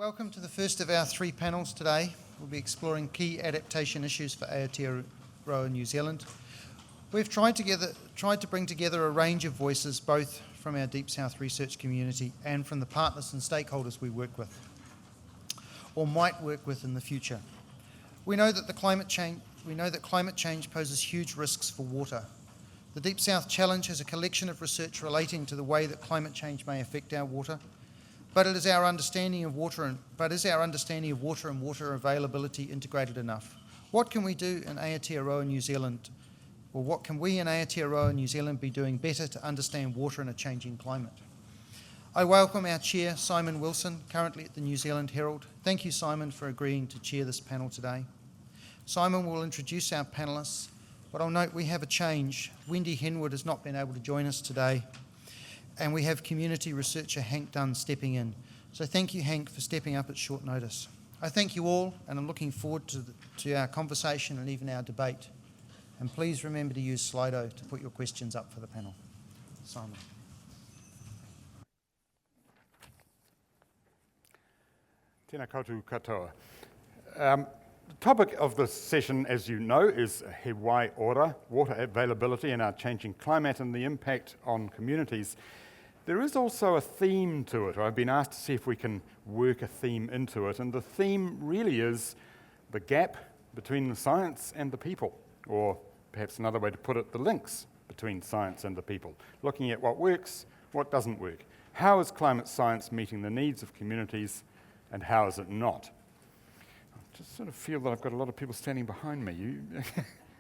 Welcome to the first of our three panels today. We'll be exploring key adaptation issues for Aotearoa New Zealand. We've tried to bring together a range of voices, both from our Deep South research community and from the partners and stakeholders we work with, or might work with in the future. We know that climate change poses huge risks for water. The Deep South Challenge has a collection of research relating to the way that climate change may affect our water. But is our understanding of water and water availability integrated enough? What can we do in Aotearoa New Zealand, or what can we in Aotearoa New Zealand be doing better to understand water in a changing climate? I welcome our chair, Simon Wilson, currently at the New Zealand Herald. Thank you, Simon, for agreeing to chair this panel today. Simon will introduce our panellists, but I'll note we have a change. Wendy Henwood has not been able to join us today, and we have community researcher Hank Dunn stepping in. So thank you, Hank, for stepping up at short notice. I thank you all, and I'm looking forward to our conversation and even our debate. And please remember to use Slido to put your questions up for the panel. Simon. Tēnā koutou katoa. The topic of this session, as you know, is he wai ora, water availability in our changing climate and the impact on communities. There is also a theme to it. I've been asked to see if we can work a theme into it, and the theme really is the gap between the science and the people, or perhaps another way to put it, the links between science and the people, looking at what works, what doesn't work. How is climate science meeting the needs of communities, and how is it not? I just sort of feel that I've got a lot of people standing behind me.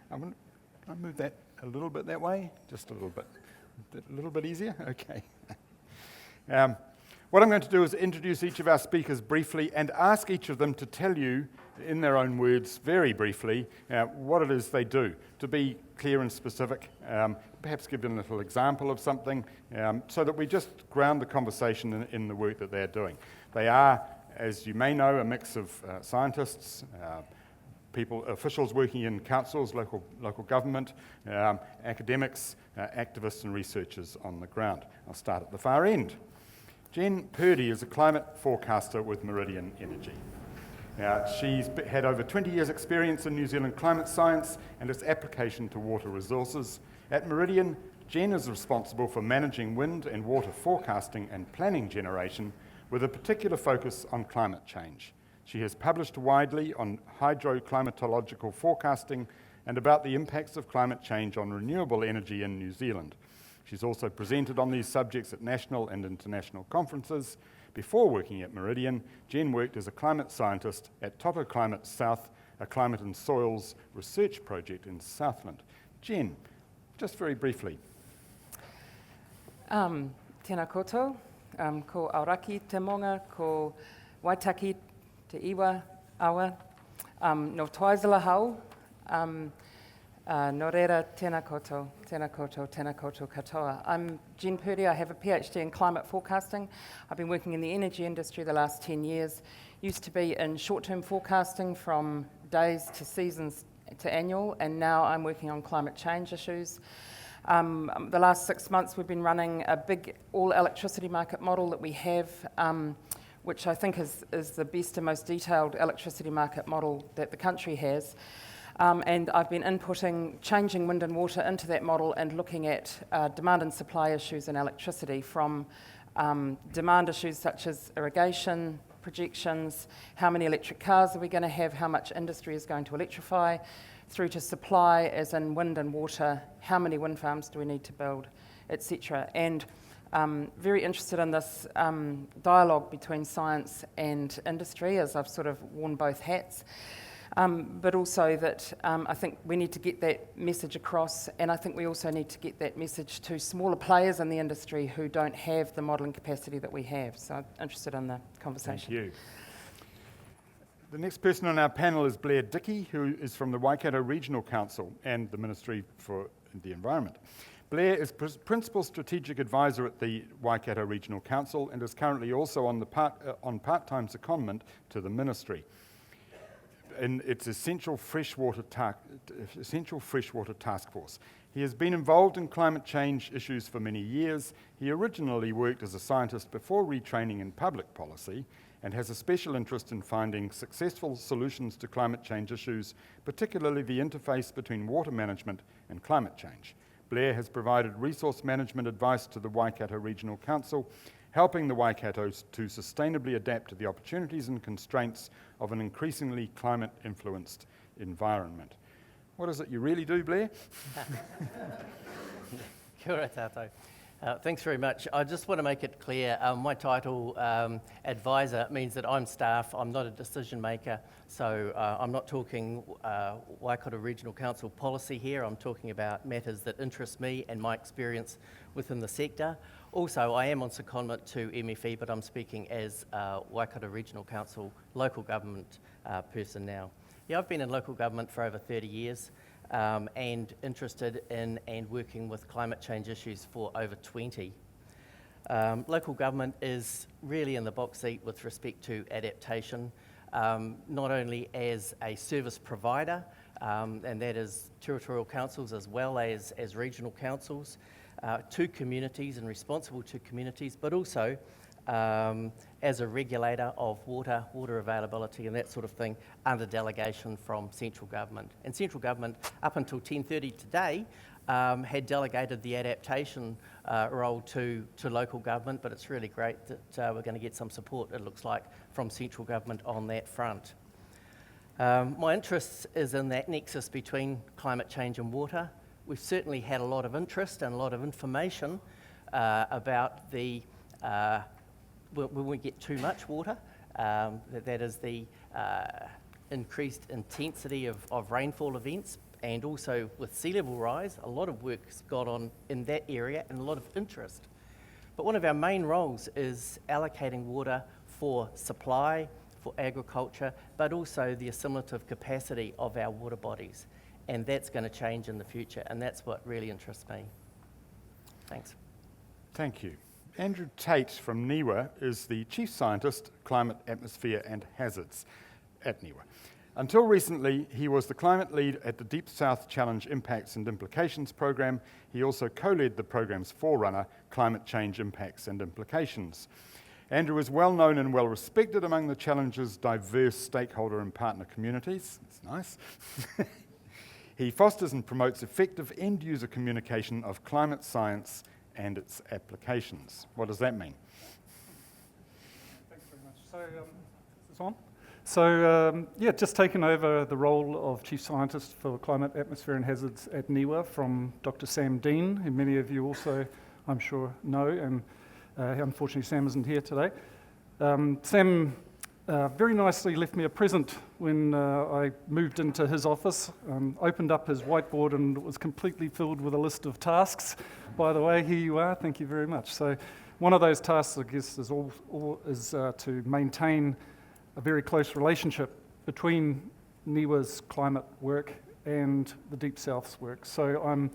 Can I move that a little bit that way? Just a little bit easier? Okay. What I'm going to do is introduce each of our speakers briefly and ask each of them to tell you, in their own words, very briefly, what it is they do. To be clear and specific, perhaps give them a little example of something, so that we just ground the conversation in the work that they're doing. They are, as you may know, a mix of scientists, officials working in councils, local government, academics, activists and researchers on the ground. I'll start at the far end. Jenn Purdie is a climate forecaster with Meridian Energy. She's had over 20 years' experience in New Zealand climate science and its application to water resources. At Meridian, Jenn is responsible for managing wind and water forecasting and planning generation with a particular focus on climate change. She has published widely on hydroclimatological forecasting and about the impacts of climate change on renewable energy in New Zealand. She's also presented on these subjects at national and international conferences. Before working at Meridian, Jenn worked as a climate scientist at Topo Climate South, a climate and soils research project in Southland. Jenn, just very briefly. Tēnā koutou, ko Auraki te monga, ko Waitaki te iwa awa, no Toisala hau, no reira tēnā koutou katoa. I'm Jenn Purdie. I have a PhD in climate forecasting. I've been working in the energy industry the last 10 years. Used to be in short-term forecasting from days to seasons to annual, and now I'm working on climate change issues. The last 6 months we've been running a big all-electricity market model that we have, which I think is the best and most detailed electricity market model that the country has. And I've been inputting changing wind and water into that model and looking at demand and supply issues in electricity, from demand issues such as irrigation, projections, how many electric cars are we going to have, how much industry is going to electrify, through to supply, as in wind and water, how many wind farms do we need to build, etc. And very interested in this dialogue between science and industry, as I've sort of worn both hats. But also that I think we need to get that message across, and I think we also need to get that message to smaller players in the industry who don't have the modelling capacity that we have. So I'm interested in the conversation. Thank you. The next person on our panel is Blair Dickey, who is from the Waikato Regional Council and the Ministry for the Environment. Blair is Principal Strategic Advisor at the Waikato Regional Council and is currently also on part-time secondment to the Ministry in its Essential Freshwater Task Force. He has been involved in climate change issues for many years. He originally worked as a scientist before retraining in public policy, and has a special interest in finding successful solutions to climate change issues, particularly the interface between water management and climate change. Blair has provided resource management advice to the Waikato Regional Council, helping the Waikatos to sustainably adapt to the opportunities and constraints of an increasingly climate-influenced environment. What is it you really do, Blair? Kia ora tātou. Thanks very much. I just want to make it clear, my title, advisor, means that I'm staff, I'm not a decision maker, so I'm not talking Waikato Regional Council policy here, I'm talking about matters that interest me and my experience within the sector. Also, I am on secondment to MFE, but I'm speaking as Waikato Regional Council local government person now. Yeah, I've been in local government for over 30 years. And interested in and working with climate change issues for over 20. Local government is really in the box seat with respect to adaptation, not only as a service provider, and that is territorial councils as well as regional councils, to communities and responsible to communities, but also as a regulator of water availability and that sort of thing under delegation from central government. And central government, up until 10:30 today, had delegated the adaptation role to local government, but it's really great that we're going to get some support, it looks like, from central government on that front. My interest is in that nexus between climate change and water. We've certainly had a lot of interest and a lot of information about the when we get too much water, that is the increased intensity of rainfall events, and also with sea level rise, a lot of work's got on in that area and a lot of interest. But one of our main roles is allocating water for supply, for agriculture, but also the assimilative capacity of our water bodies. And that's going to change in the future, and that's what really interests me. Thanks. Thank you. Andrew Tait from NIWA is the Chief Scientist, Climate, Atmosphere and Hazards at NIWA. Until recently, he was the climate lead at the Deep South Challenge Impacts and Implications program. He also co-led the program's forerunner, Climate Change Impacts and Implications. Andrew is well known and well respected among the Challenge's diverse stakeholder and partner communities. That's nice. He fosters and promotes effective end-user communication of climate science and its applications. What does that mean? Thanks very much. So, is this on? So, yeah, just taken over the role of Chief Scientist for Climate, Atmosphere and Hazards at NIWA from Dr. Sam Dean, who many of you also, I'm sure, know, and unfortunately Sam isn't here today. Sam very nicely left me a present when I moved into his office, opened up his whiteboard, and it was completely filled with a list of tasks. By the way, here you are, thank you very much. So one of those tasks, I guess, is to maintain a very close relationship between NIWA's climate work and the Deep South's work. So I'm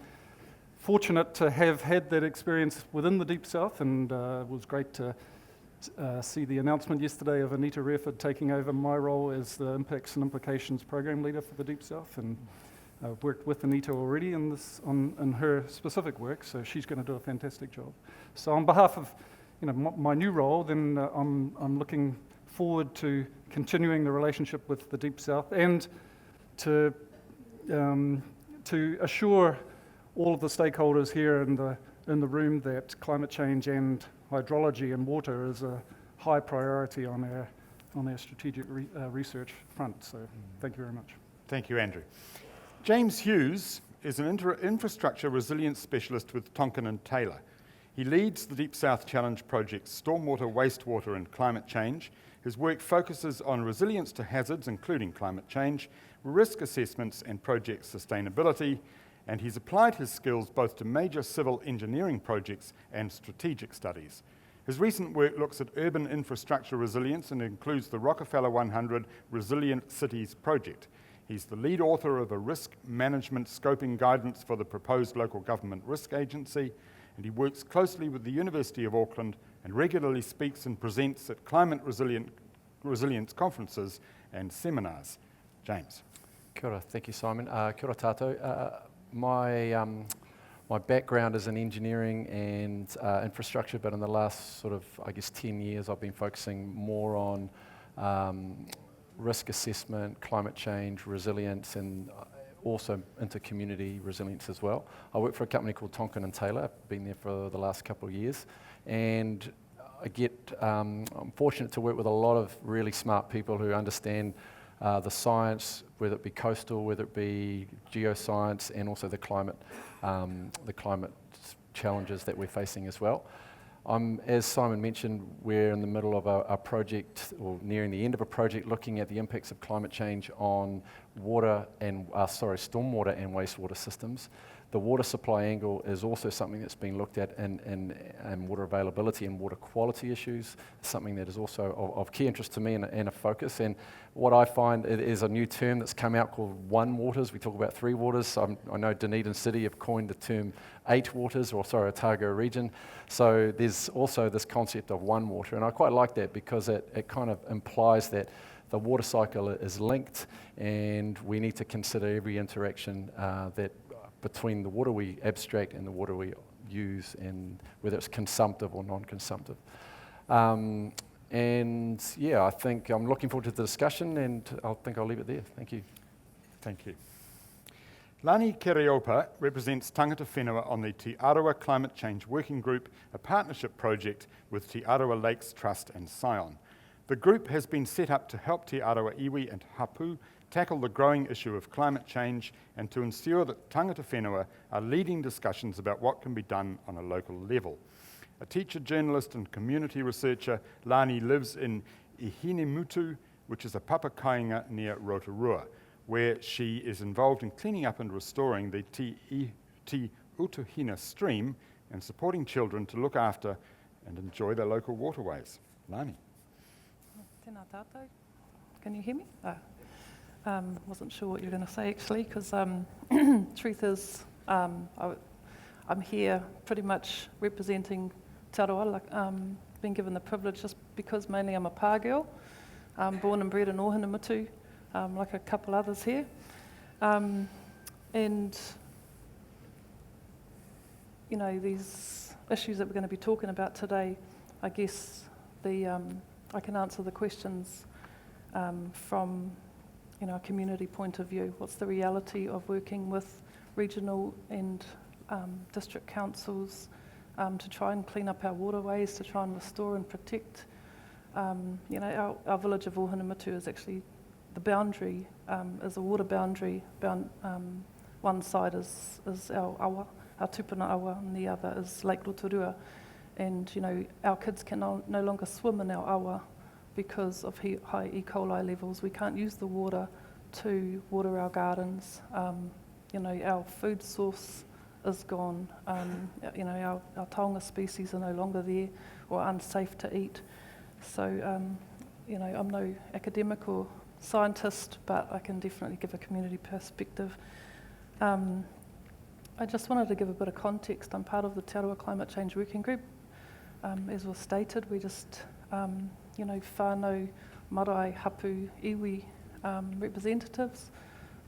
fortunate to have had that experience within the Deep South, and it was great to see the announcement yesterday of Anita Rearford taking over my role as the Impacts and Implications Program Leader for the Deep South, and I've worked with Anita already in her specific work, so she's going to do a fantastic job. So on behalf of my new role, then I'm looking forward to continuing the relationship with the Deep South and to assure all of the stakeholders here in the room that climate change and hydrology and water is a high priority on our strategic research front. So thank you very much. Thank you, Andrew. James Hughes is an infrastructure resilience specialist with Tonkin and Taylor. He leads the Deep South Challenge project's stormwater, wastewater and climate change. His work focuses on resilience to hazards, including climate change, risk assessments and project sustainability, and he's applied his skills both to major civil engineering projects and strategic studies. His recent work looks at urban infrastructure resilience and includes the Rockefeller 100 Resilient Cities project. He's the lead author of a risk management scoping guidance for the proposed local government risk agency, and he works closely with the University of Auckland and regularly speaks and presents at climate resilience conferences and seminars. James. Kia ora, thank you, Simon. Kia ora tātou. My My background is in engineering and infrastructure, but in the last sort of, I guess, 10 years, I've been focusing more on risk assessment, climate change, resilience, and also into community resilience as well. I work for a company called Tonkin and Taylor. I've been there for the last couple of years, and I'm fortunate to work with a lot of really smart people who understand the science, whether it be coastal, whether it be geoscience, and also the climate challenges that we're facing as well. As Simon mentioned, we're in the middle of a project, or nearing the end of a project, looking at the impacts of climate change on stormwater and wastewater systems. The water supply angle is also something that's been looked at in water availability and water quality issues, something that is also of key interest to me and a focus. And what I find is a new term that's come out called One Waters. We talk about 3 waters. I know Dunedin City have coined the term 8 waters, Otago region. So there's also this concept of one water, and I quite like that because it kind of implies that the water cycle is linked, and we need to consider every interaction that between the water we abstract and the water we use, and whether it's consumptive or non-consumptive. And yeah, I think I'm looking forward to the discussion, and I think I'll leave it there. Thank you. Thank you. Lani Kereopa represents tangata whenua on the Te Arawa Climate Change Working Group, a partnership project with Te Arawa Lakes Trust and Scion. The group has been set up to help Te Arawa iwi and hapu tackle the growing issue of climate change and to ensure that tangata whenua are leading discussions about what can be done on a local level. A teacher, journalist and community researcher, Lani lives in Ihinemutu, which is a papa kāinga near Rotorua, where she is involved in cleaning up and restoring the Te Utuhina stream and supporting children to look after and enjoy their local waterways. Lani. Tēnā tātou. Can you hear me? Wasn't sure what you were going to say actually, because truth is I'm here pretty much representing Te Arawa, been given the privilege just because mainly I'm a pā girl, born and bred in Ohinemutu, like a couple others here. And, you know, these issues that we're going to be talking about today, I guess I can answer the questions from a community point of view. What's the reality of working with regional and district councils to try and clean up our waterways, to try and restore and protect. Our village of Ohinemutu is actually, the boundary is a water boundary. One side is our awa, our tupuna awa, and the other is Lake Rotorua. And our kids can no longer swim in our awa because of high E. coli levels. We can't use the water to water our gardens. Our food source is gone. Our taonga species are no longer there or unsafe to eat. So, I'm no academic or scientist, but I can definitely give a community perspective. I just wanted to give a bit of context. I'm part of the Te Arawa Climate Change Working Group. As was stated, we just, whānau, marae, hapu, iwi representatives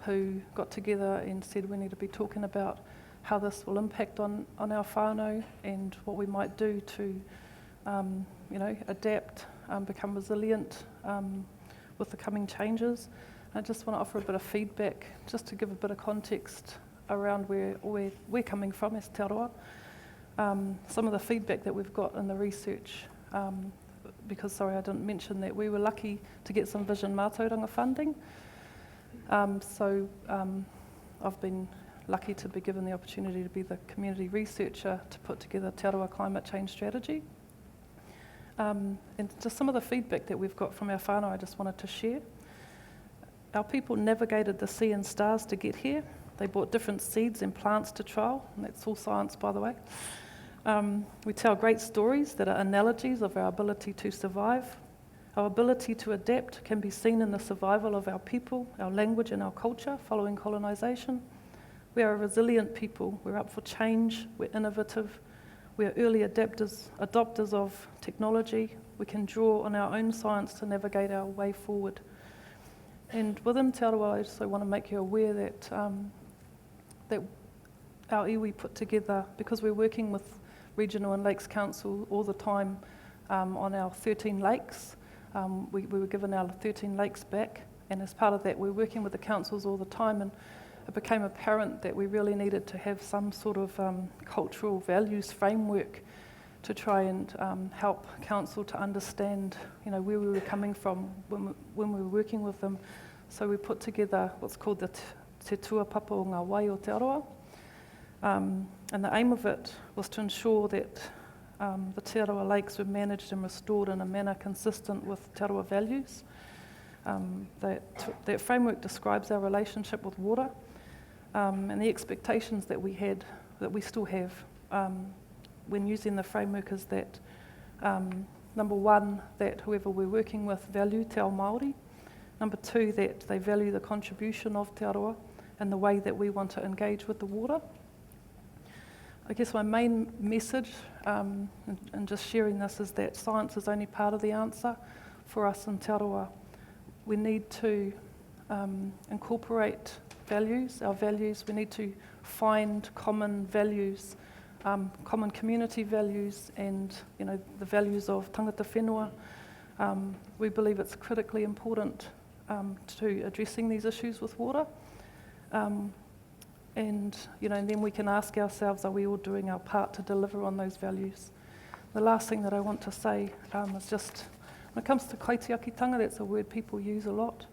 who got together and said we need to be talking about how this will impact on our whānau and what we might do to, adapt, become resilient with the coming changes. I just want to offer a bit of feedback, just to give a bit of context around where we're coming from as Te Arawa. Some of the feedback that we've got in the research, because I didn't mention that we were lucky to get some Vision Mātauranga funding. I've been lucky to be given the opportunity to be the community researcher to put together Te Arawa climate change strategy. And just some of the feedback that we've got from our whānau I just wanted to share. Our people navigated the sea and stars to get here. They brought different seeds and plants to trial, and that's all science, by the way. We tell great stories that are analogies of our ability to survive. Our ability to adapt can be seen in the survival of our people, our language and our culture following colonisation. We are a resilient people. We're up for change. We're innovative. We are early adopters of technology. We can draw on our own science to navigate our way forward. And within Te Arawa, I also want to make you aware that our iwi put together, because we're working with Regional and Lakes Council all the time on our 13 lakes. We were given our 13 lakes back, and as part of that we're working with the councils all the time, and it became apparent that we really needed to have some sort of cultural values framework to try and help council to understand, where we were coming from when we were working with them. So we put together what's called the Te Tuapapa o ngā Wai o Te Arawa. And the aim of it was to ensure that the Te Arawa lakes were managed and restored in a manner consistent with Te Arawa values. That framework describes our relationship with water and the expectations that we had, that we still have when using the framework, is that number one, that whoever we're working with value Te Ao Māori. Number two, that they value the contribution of Te Arawa and the way that we want to engage with the water. I guess my main message and just sharing this is that science is only part of the answer for us in Te Arawa. We need to incorporate values, our values. We need to find common values, common community values, and the values of tangata whenua. We believe it's critically important to addressing these issues with water. And then we can ask ourselves, are we all doing our part to deliver on those values? The last thing that I want to say is just, when it comes to kaitiakitanga, that's a word people use a lot.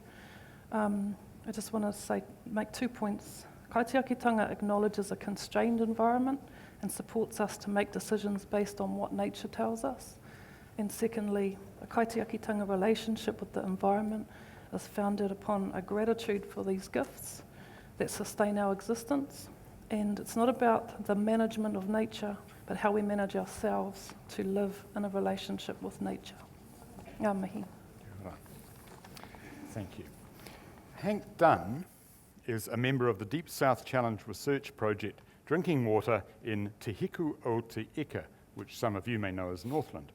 I just want to make 2 points. Kaitiakitanga acknowledges a constrained environment and supports us to make decisions based on what nature tells us. And secondly, a kaitiakitanga relationship with the environment is founded upon a gratitude for these gifts that sustain our existence. And it's not about the management of nature, but how we manage ourselves to live in a relationship with nature. Ngā mihi. Thank you. Hank Dunn is a member of the Deep South Challenge Research Project Drinking Water in Te Hiku o Te Ika, which some of you may know as Northland.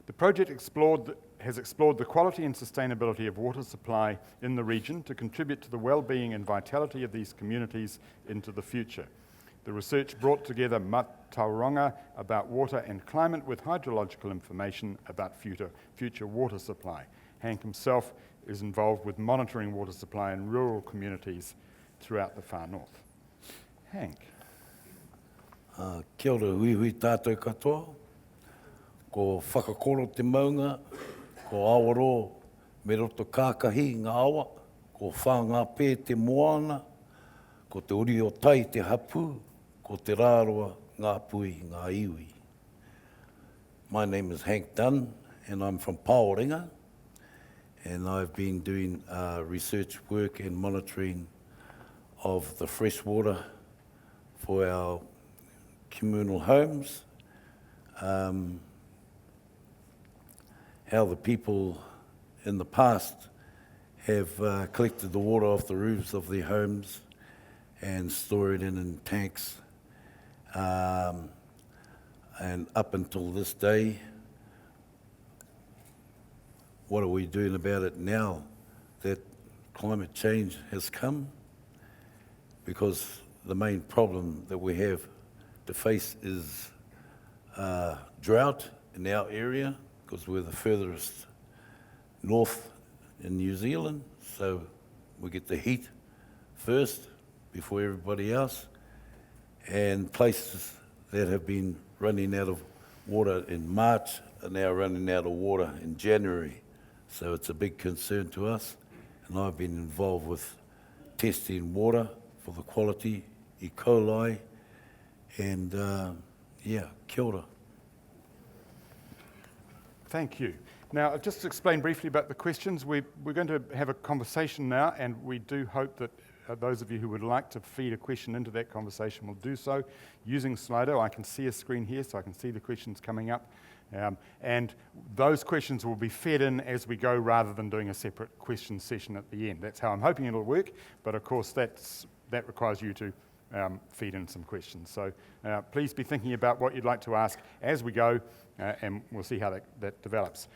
The project has explored the quality and sustainability of water supply in the region to contribute to the well-being and vitality of these communities into the future. The research brought together tauranga about water and climate with hydrological information about future water supply. Hank himself is involved with monitoring water supply in rural communities throughout the far north. Hank. Kia ora, hui tātou katoa. Ko whakakoro te maunga, ko Aotearoa me roto kākahi ngā awa, ko whāngā pē te moana, ko te uri o Tait te hapu, ko te rāroa ngā pui ngā iwi. My name is Hank Dunn, and I'm from Paorenga, and I've been doing research work and monitoring of the fresh water for our communal homes, how the people in the past have collected the water off the roofs of their homes and store it in tanks. And up until this day, what are we doing about it now that climate change has come? Because the main problem that we have to face is drought in our area, because we're the furthest north in New Zealand, so we get the heat first before everybody else. And places that have been running out of water in March are now running out of water in January. So it's a big concern to us, and I've been involved with testing water for the quality, E. coli, and kia ora. Thank you. Now, just to explain briefly about the questions, we're going to have a conversation now, and we do hope that those of you who would like to feed a question into that conversation will do so using Slido. I can see a screen here, so I can see the questions coming up. And those questions will be fed in as we go rather than doing a separate question session at the end. That's how I'm hoping it'll work, but of course that requires you to feed in some questions. So please be thinking about what you'd like to ask as we go, and we'll see how that develops.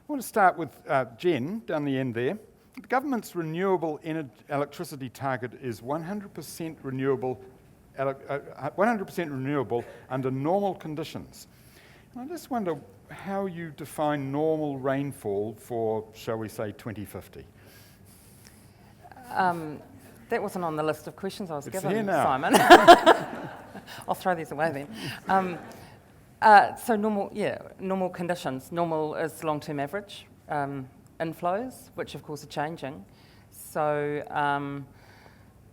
I want to start with Jenn down the end there. The government's renewable electricity target is 100% renewable 100% renewable under normal conditions. And I just wonder how you define normal rainfall for, shall we say, 2050. That wasn't on the list of questions I was It's given, here now. Simon. I'll throw these away then. So normal conditions. Normal is long-term average inflows, which of course are changing. So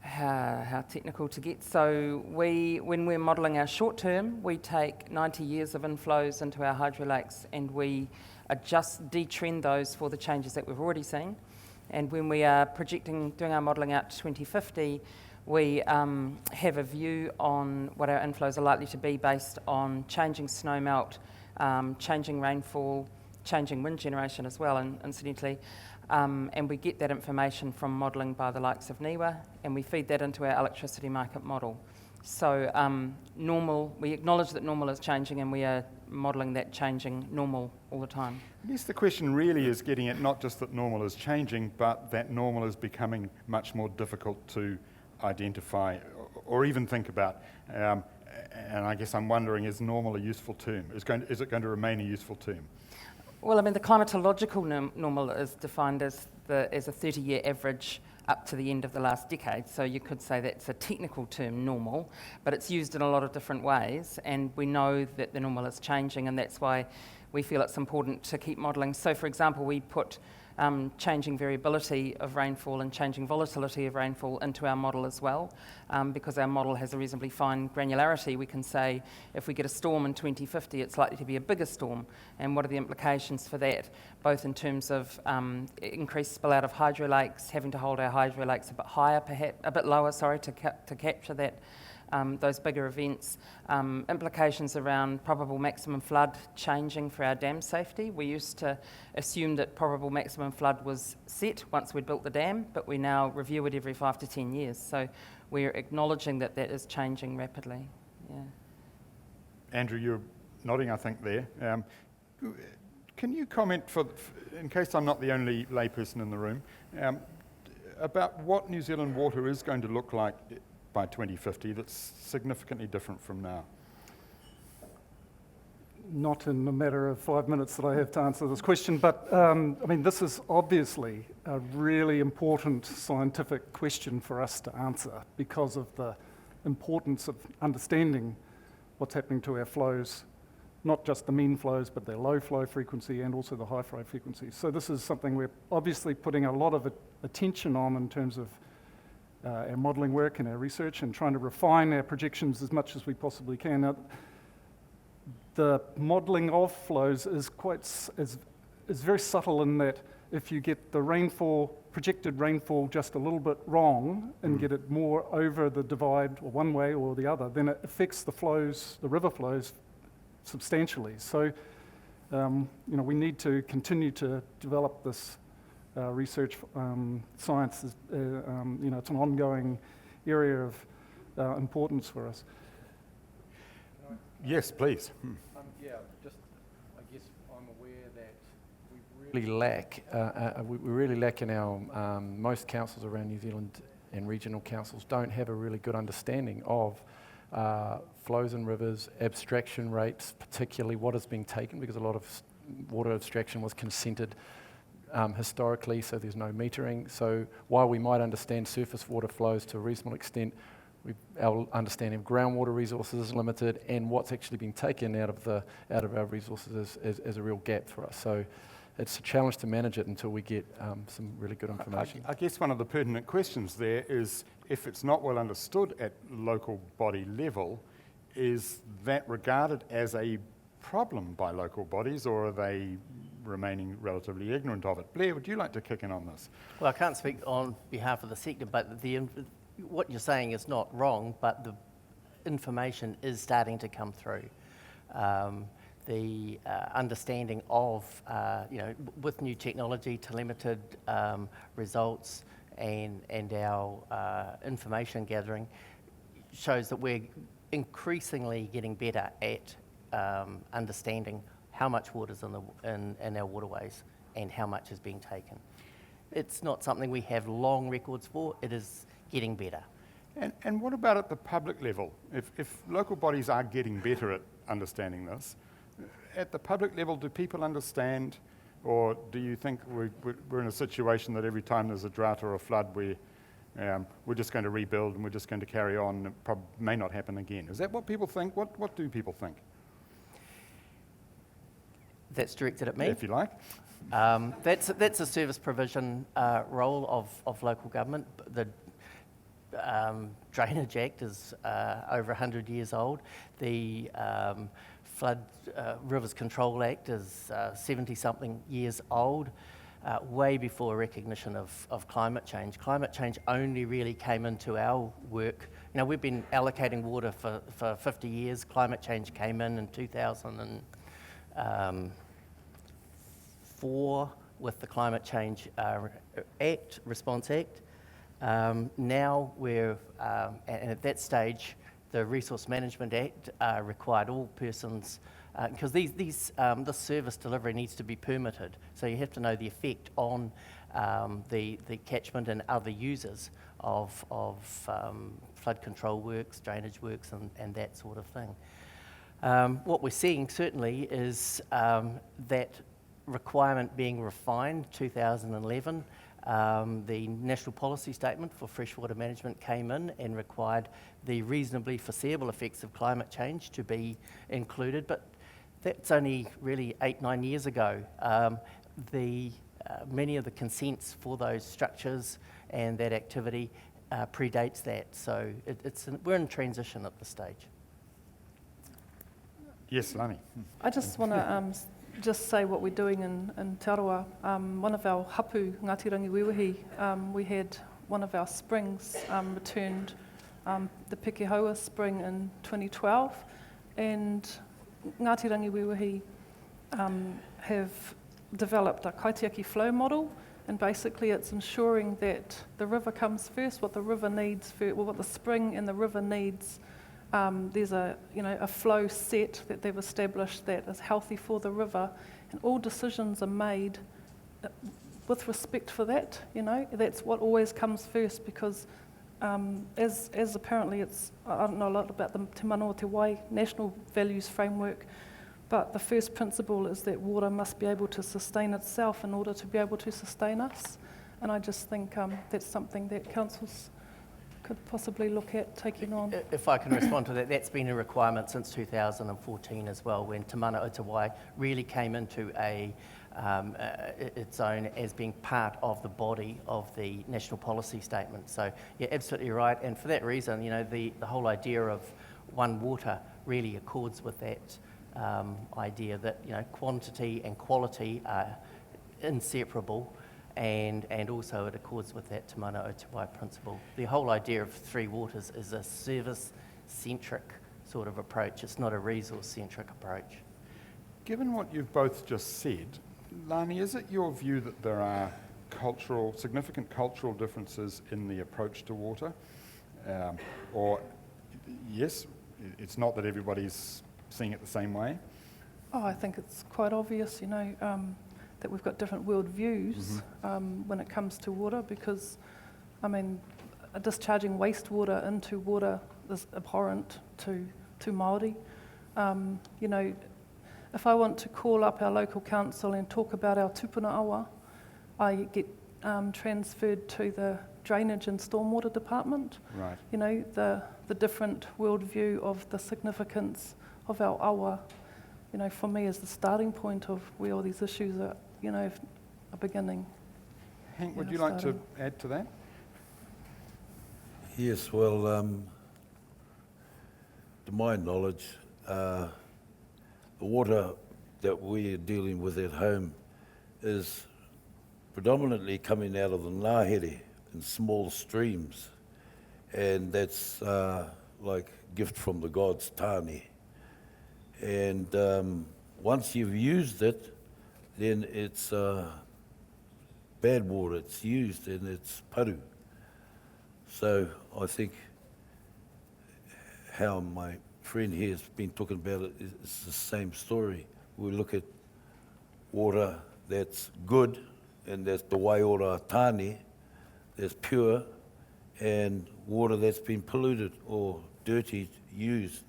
how technical to get. So when we're modelling our short term, we take 90 years of inflows into our hydro lakes and we detrend those for the changes that we've already seen. And when we are doing our modelling out to 2050, we have a view on what our inflows are likely to be based on changing snowmelt, changing rainfall, changing wind generation as well, incidentally. And we get that information from modelling by the likes of NIWA, and we feed that into our electricity market model. So we acknowledge that normal is changing, and we are modelling that changing normal all the time. I guess the question really is getting at not just that normal is changing, but that normal is becoming much more difficult to identify or even think about. And I guess I'm wondering, is normal a useful term? Is it going to remain a useful term? Well, I mean, the climatological normal is defined as a 30-year average up to the end of the last decade. So you could say that's a technical term, normal, but it's used in a lot of different ways, and we know that the normal is changing, and that's why we feel it's important to keep modelling. So, for example, we put changing variability of rainfall and changing volatility of rainfall into our model as well, because our model has a reasonably fine granularity. We can say if we get a storm in 2050, it's likely to be a bigger storm, and what are the implications for that, both in terms of increased spill out of hydro lakes, having to hold our hydro lakes a bit higher, perhaps a bit lower, to capture that. Those bigger events, implications around probable maximum flood changing for our dam safety. We used to assume that probable maximum flood was set once we'd built the dam, but we now review it every 5 to 10 years. So we're acknowledging that is changing rapidly. Yeah. Andrew, you're nodding, I think, there. Can you comment, in case I'm not the only layperson in the room, about what New Zealand water is going to look like by 2050 that's significantly different from now? Not in a matter of 5 minutes that I have to answer this question, but I mean, this is obviously a really important scientific question for us to answer because of the importance of understanding what's happening to our flows, not just the mean flows, but their low flow frequency and also the high flow frequency. So this is something we're obviously putting a lot of attention on in terms of our modelling work and our research, and trying to refine our projections as much as we possibly can. Now, the modelling of flows is very subtle in that if you get the projected rainfall just a little bit wrong and get it more over the divide or one way or the other, then it affects the river flows substantially. So, we need to continue to develop this research. Science is, it's an ongoing area of importance for us. Yes, please. I guess I'm aware that we really lack in our, most councils around New Zealand and regional councils don't have a really good understanding of flows in rivers, abstraction rates, particularly what is being taken, because a lot of water abstraction was consented historically, so there's no metering. So while we might understand surface water flows to a reasonable extent, our understanding of groundwater resources is limited, and what's actually being taken out of our resources is a real gap for us. So it's a challenge to manage it until we get some really good information. I guess one of the pertinent questions there is, if it's not well understood at local body level, is that regarded as a problem by local bodies, or are they remaining relatively ignorant of it? Blair, would you like to kick in on this? Well, I can't speak on behalf of the sector, but what you're saying is not wrong, but the information is starting to come through. The understanding of, with new technology, telemated results and our information gathering shows that we're increasingly getting better at understanding how much water's in our waterways and how much is being taken. It's not something we have long records for, it is getting better. And what about at the public level? If local bodies are getting better at understanding this, at the public level, do people understand, or do you think we're in a situation that every time there's a drought or a flood, we're just going to rebuild and we're just going to carry on, and it may not happen again? Is that what people think? What do people think? That's directed at me. If you like. That's a service provision role of local government. The Drainage Act is over 100 years old. The Flood Rivers Control Act is 70-something years old, way before recognition of climate change. Climate change only really came into our work. Now, we've been allocating water for 50 years. Climate change came in 2004 with the Climate Change Response Act. Now we're, and at that stage, the Resource Management Act required all persons, because this service delivery needs to be permitted, so you have to know the effect on the catchment and other users of flood control works, drainage works, and that sort of thing. What we're seeing certainly is that requirement being refined. 2011, the National Policy Statement for Freshwater Management came in and required the reasonably foreseeable effects of climate change to be included, but that's only really 8-9 years ago. Many of the consents for those structures and that activity predates that, so we're in transition at this stage. Yes, Lani. I just want to just say what we're doing in Te Arawa. One of our hapu, Ngāti Rangiwiwahi, we had one of our springs returned, the Pekehoa spring in 2012, and Ngāti Rangiwiwahi have developed a kaitiaki flow model, and basically it's ensuring that the river comes first, what the river needs, what the spring and the river needs. There's a flow set that they've established that is healthy for the river, and all decisions are made with respect for that. That's what always comes first, because as apparently I don't know a lot about the Te Manawa Te Wai National Values Framework, but the first principle is that water must be able to sustain itself in order to be able to sustain us, and I just think that's something that councils could possibly look at taking on. If I can respond to that, that's been a requirement since 2014 as well, when Te Mana o Te Wai really came into its own as being part of the body of the National Policy Statement. So you're absolutely right, and for that reason, the whole idea of one water really accords with that idea that quantity and quality are inseparable. And also it accords with that Te Mana o Te Wai principle. The whole idea of three waters is a service-centric sort of approach. It's not a resource-centric approach. Given what you've both just said, Lani, is it your view that there are significant cultural differences in the approach to water? Or, yes, it's not that everybody's seeing it the same way? Oh, I think it's quite obvious, that we've got different world views when it comes to water, because, discharging wastewater into water is abhorrent to Māori. If I want to call up our local council and talk about our tupuna awa, I get transferred to the Drainage and Stormwater Department. Right. The different worldview of the significance of our awa, for me is the starting point of where all these issues are, are beginning. Hank, would you like to add to that? Yes, well, to my knowledge, the water that we're dealing with at home is predominantly coming out of the Ngāhere in small streams, and that's like gift from the gods, tāne. And once you've used it, then it's bad water, it's used and it's paru. So I think how my friend here has been talking about it is the same story. We look at water that's good, and that's the waiora tāne, that's pure, and water that's been polluted or dirty used.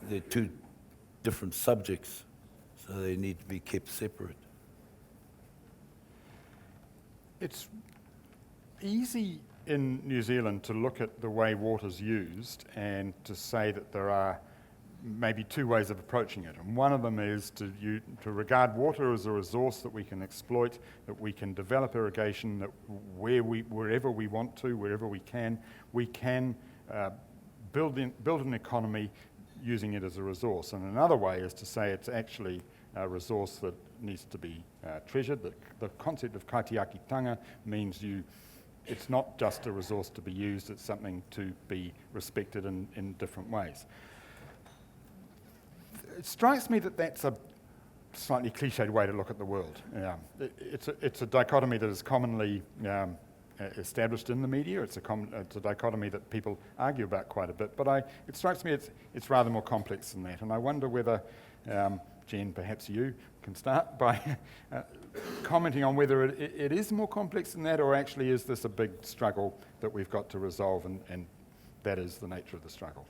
They're two different subjects, so they need to be kept separate. It's easy in New Zealand to look at the way water's used and to say that there are maybe two ways of approaching it. And one of them is to regard water as a resource that we can exploit, that we can develop irrigation, that wherever we want to, wherever we can build an economy using it as a resource. And another way is to say it's actually a resource that needs to be treasured. The concept of kaitiakitanga means it's not just a resource to be used, it's something to be respected in different ways. It strikes me that that's a slightly cliched way to look at the world. It's a dichotomy that is commonly established in the media. It's a dichotomy that people argue about quite a bit, but it strikes me it's rather more complex than that, and I wonder whether, Jenn, perhaps you can start by commenting on whether it is more complex than that, or actually is this a big struggle that we've got to resolve, and that is the nature of the struggle.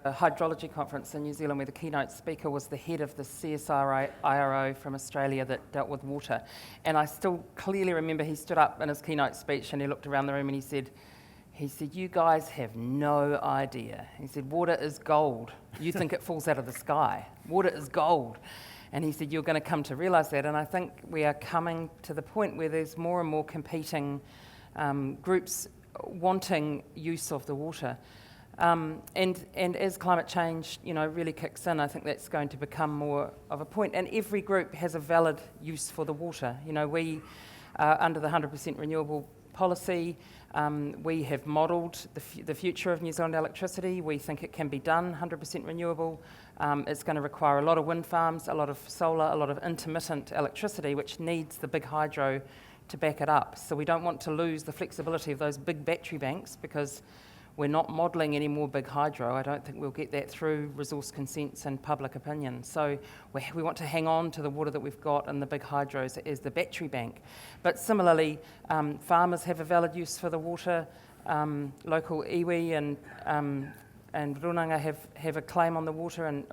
A hydrology conference in New Zealand where the keynote speaker was the head of the CSIRO from Australia that dealt with water. And I still clearly remember he stood up in his keynote speech and he looked around the room and he said, you guys have no idea. He said, water is gold. You think it falls out of the sky. Water is gold. And he said, you're going to come to realise that. And I think we are coming to the point where there's more and more competing groups wanting use of the water. And as climate change, really kicks in, I think that's going to become more of a point. And every group has a valid use for the water. We are under the 100% renewable policy. We have modelled the future of New Zealand electricity. We think it can be done 100% renewable. It's going to require a lot of wind farms, a lot of solar, a lot of intermittent electricity, which needs the big hydro to back it up. So we don't want to lose the flexibility of those big battery banks because we're not modelling any more big hydro. I don't think we'll get that through resource consents and public opinion. So we want to hang on to the water that we've got and the big hydros as the battery bank. But similarly, farmers have a valid use for the water. Local iwi and runanga have a claim on the water, and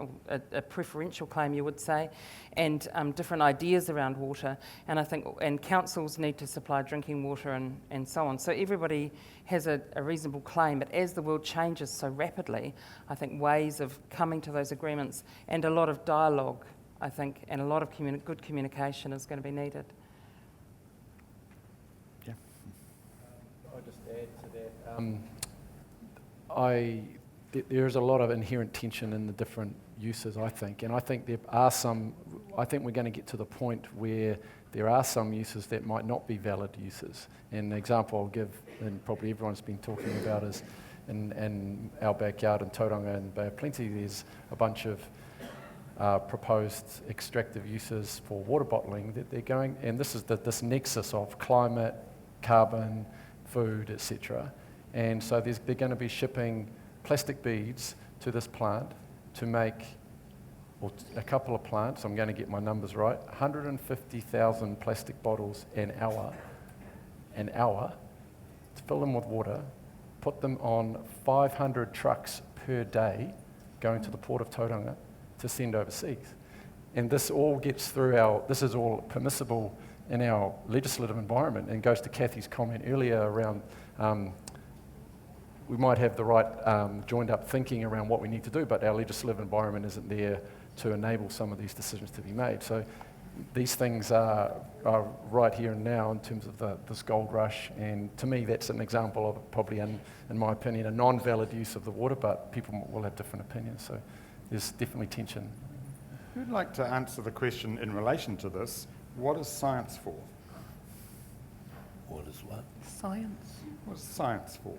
a preferential claim, you would say, and different ideas around water. And I think councils need to supply drinking water and so on. So everybody has a reasonable claim, but as the world changes so rapidly, I think ways of coming to those agreements and a lot of dialogue, I think, and a lot of good communication is going to be needed. Yeah. I'll just add to that. There is a lot of inherent tension in the different uses, I think, and I think there are some. I think we're going to get to the point where there are some uses that might not be valid uses. And an example I'll give, and probably everyone's been talking about, is in our backyard in Tauranga and Bay of Plenty, there's a bunch of proposed extractive uses for water bottling that they're going, and this is this nexus of climate, carbon, food, etc. And so they're going to be shipping plastic beads to this plant to make, or a couple of plants, I'm going to get my numbers right, 150,000 plastic bottles an hour, to fill them with water, put them on 500 trucks per day going to the port of Tauranga to send overseas. And this all gets through this is all permissible in our legislative environment, and goes to Kathy's comment earlier around we might have the right joined up thinking around what we need to do, but our legislative environment isn't there to enable some of these decisions to be made. So these things are right here and now in terms of this gold rush, and to me that's an example of probably, in my opinion, a non-valid use of the water, but people will have different opinions, so there's definitely tension. Who'd like to answer the question in relation to this? What is science for? What is what? Science. What is science for?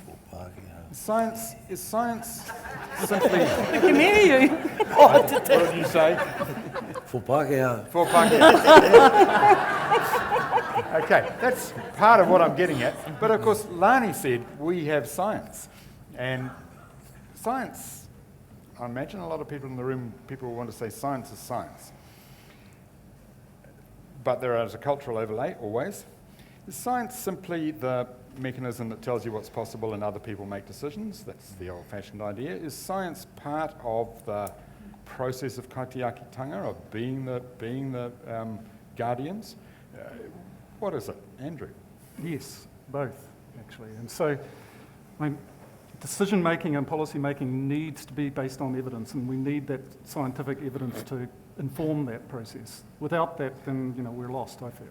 For Pākehā. Science is simply... We can hear you. What did you say? For Pākehā. For Pākehā. Okay, that's part of what I'm getting at. But of course, Lani said we have science. And science, I imagine a lot of people in the room, people will want to say science is science. But there is a cultural overlay, always. Is science simply the mechanism that tells you what's possible and other people make decisions? That's the old-fashioned idea. Is science part of the process of kaitiakitanga, of being the guardians? What is it, Andrew? Yes, both, actually. And so, decision-making and policy-making needs to be based on evidence, and we need that scientific evidence to inform that process. Without that, then we're lost, I feel.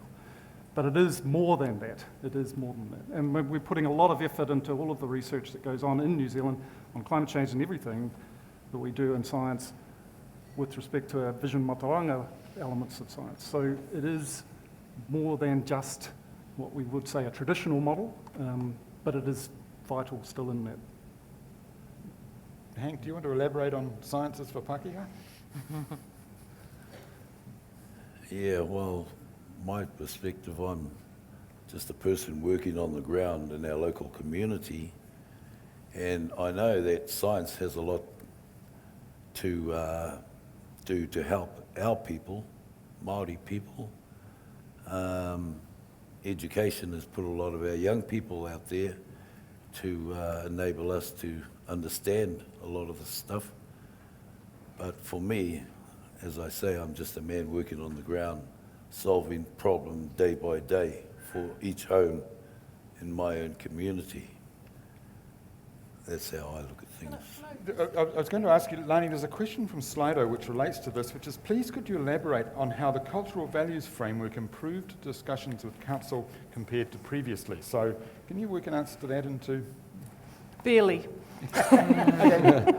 But it is more than that. It is more than that. And we're putting a lot of effort into all of the research that goes on in New Zealand on climate change and everything that we do in science with respect to our vision matauranga elements of science. So it is more than just what we would say a traditional model, but it is vital still in that. Hank, do you want to elaborate on sciences for Pākehā? Yeah, well, my perspective, I'm just a person working on the ground in our local community, and I know that science has a lot to do to help our people, Māori people. Education has put a lot of our young people out there to enable us to understand a lot of the stuff. But for me, as I say, I'm just a man working on the ground, solving problem day by day for each home in my own community. That's how I look at things. I was going to ask you, Lani, there's a question from Slido which relates to this, which is, please could you elaborate on how the cultural values framework improved discussions with council compared to previously? So can you work an answer to that into... Barely. Can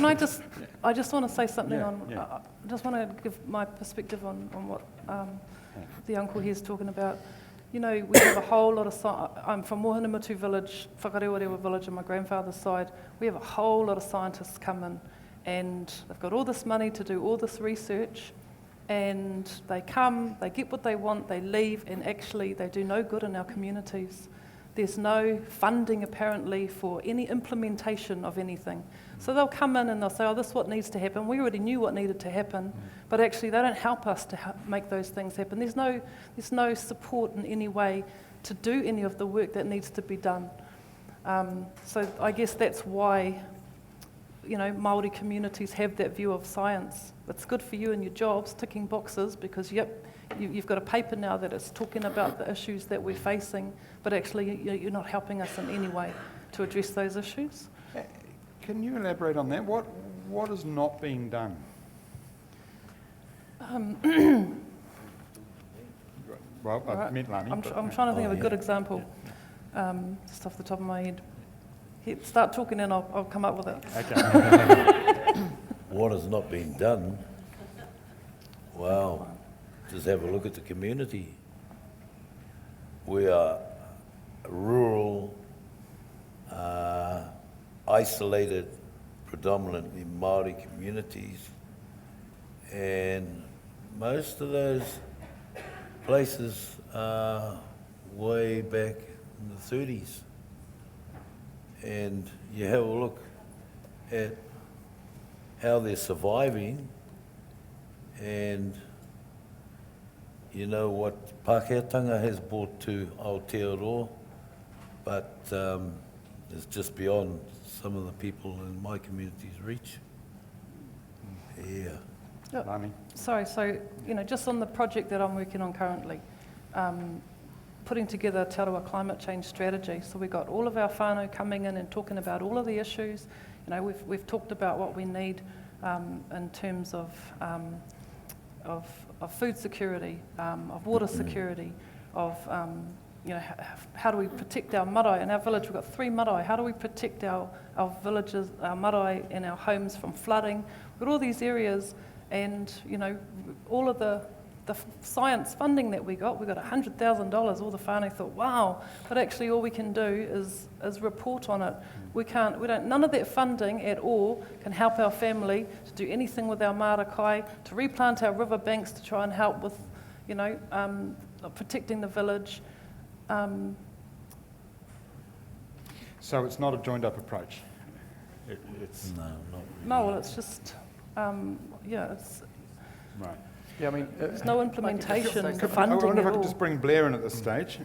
I just want to say something I just want to give my perspective on what the uncle here is talking about. We have a whole lot of, I'm from Mohanamatu village, Whakarewarewa village on my grandfather's side. We have a whole lot of scientists come in, and they've got all this money to do all this research, and they come, they get what they want, they leave, and actually they do no good in our communities. There's no funding apparently for any implementation of anything. So they'll come in and they'll say, oh, this is what needs to happen. We already knew what needed to happen, but actually they don't help us to make those things happen. There's no support in any way to do any of the work that needs to be done. So I guess that's why, Māori communities have that view of science. It's good for you and your jobs, ticking boxes, because you've got a paper now that is talking about the issues that we're facing, but actually you're not helping us in any way to address those issues. Can you elaborate on that? What is not being done? Well, I meant Lani. I'm trying to think of a good example, just off the top of my head. Start talking and I'll come up with it. Okay. What has not been done? Wow. Just have a look at the community. We are rural, isolated, predominantly Māori communities, and most of those places are way back in the 30s. And you have a look at how they're surviving, and you know what Pākehā has brought to Aotearoa, but it's just beyond some of the people in my community's reach. Yeah. Lani. Sorry, so, just on the project that I'm working on currently, putting together a Aotearoa climate change strategy. So we've got all of our whānau coming in and talking about all of the issues. We've talked about what we need in terms of food security, of water security, of how do we protect our marae? In our village, we've got 3 marae. How do we protect our villages, our marae and our homes from flooding? We've got all these areas, and all of the science funding that we got $100,000. All the whānau thought, wow, but actually all we can do is report on it. None of that funding at all can help our family to do anything with our marakai, to replant our river banks, to try and help with, protecting the village. So it's not a joined-up approach. It's No, not really. No, well, it's just, it's... right. Yeah, I mean, There's no implementation I funding I wonder if I at could all. just bring Blair in at this stage.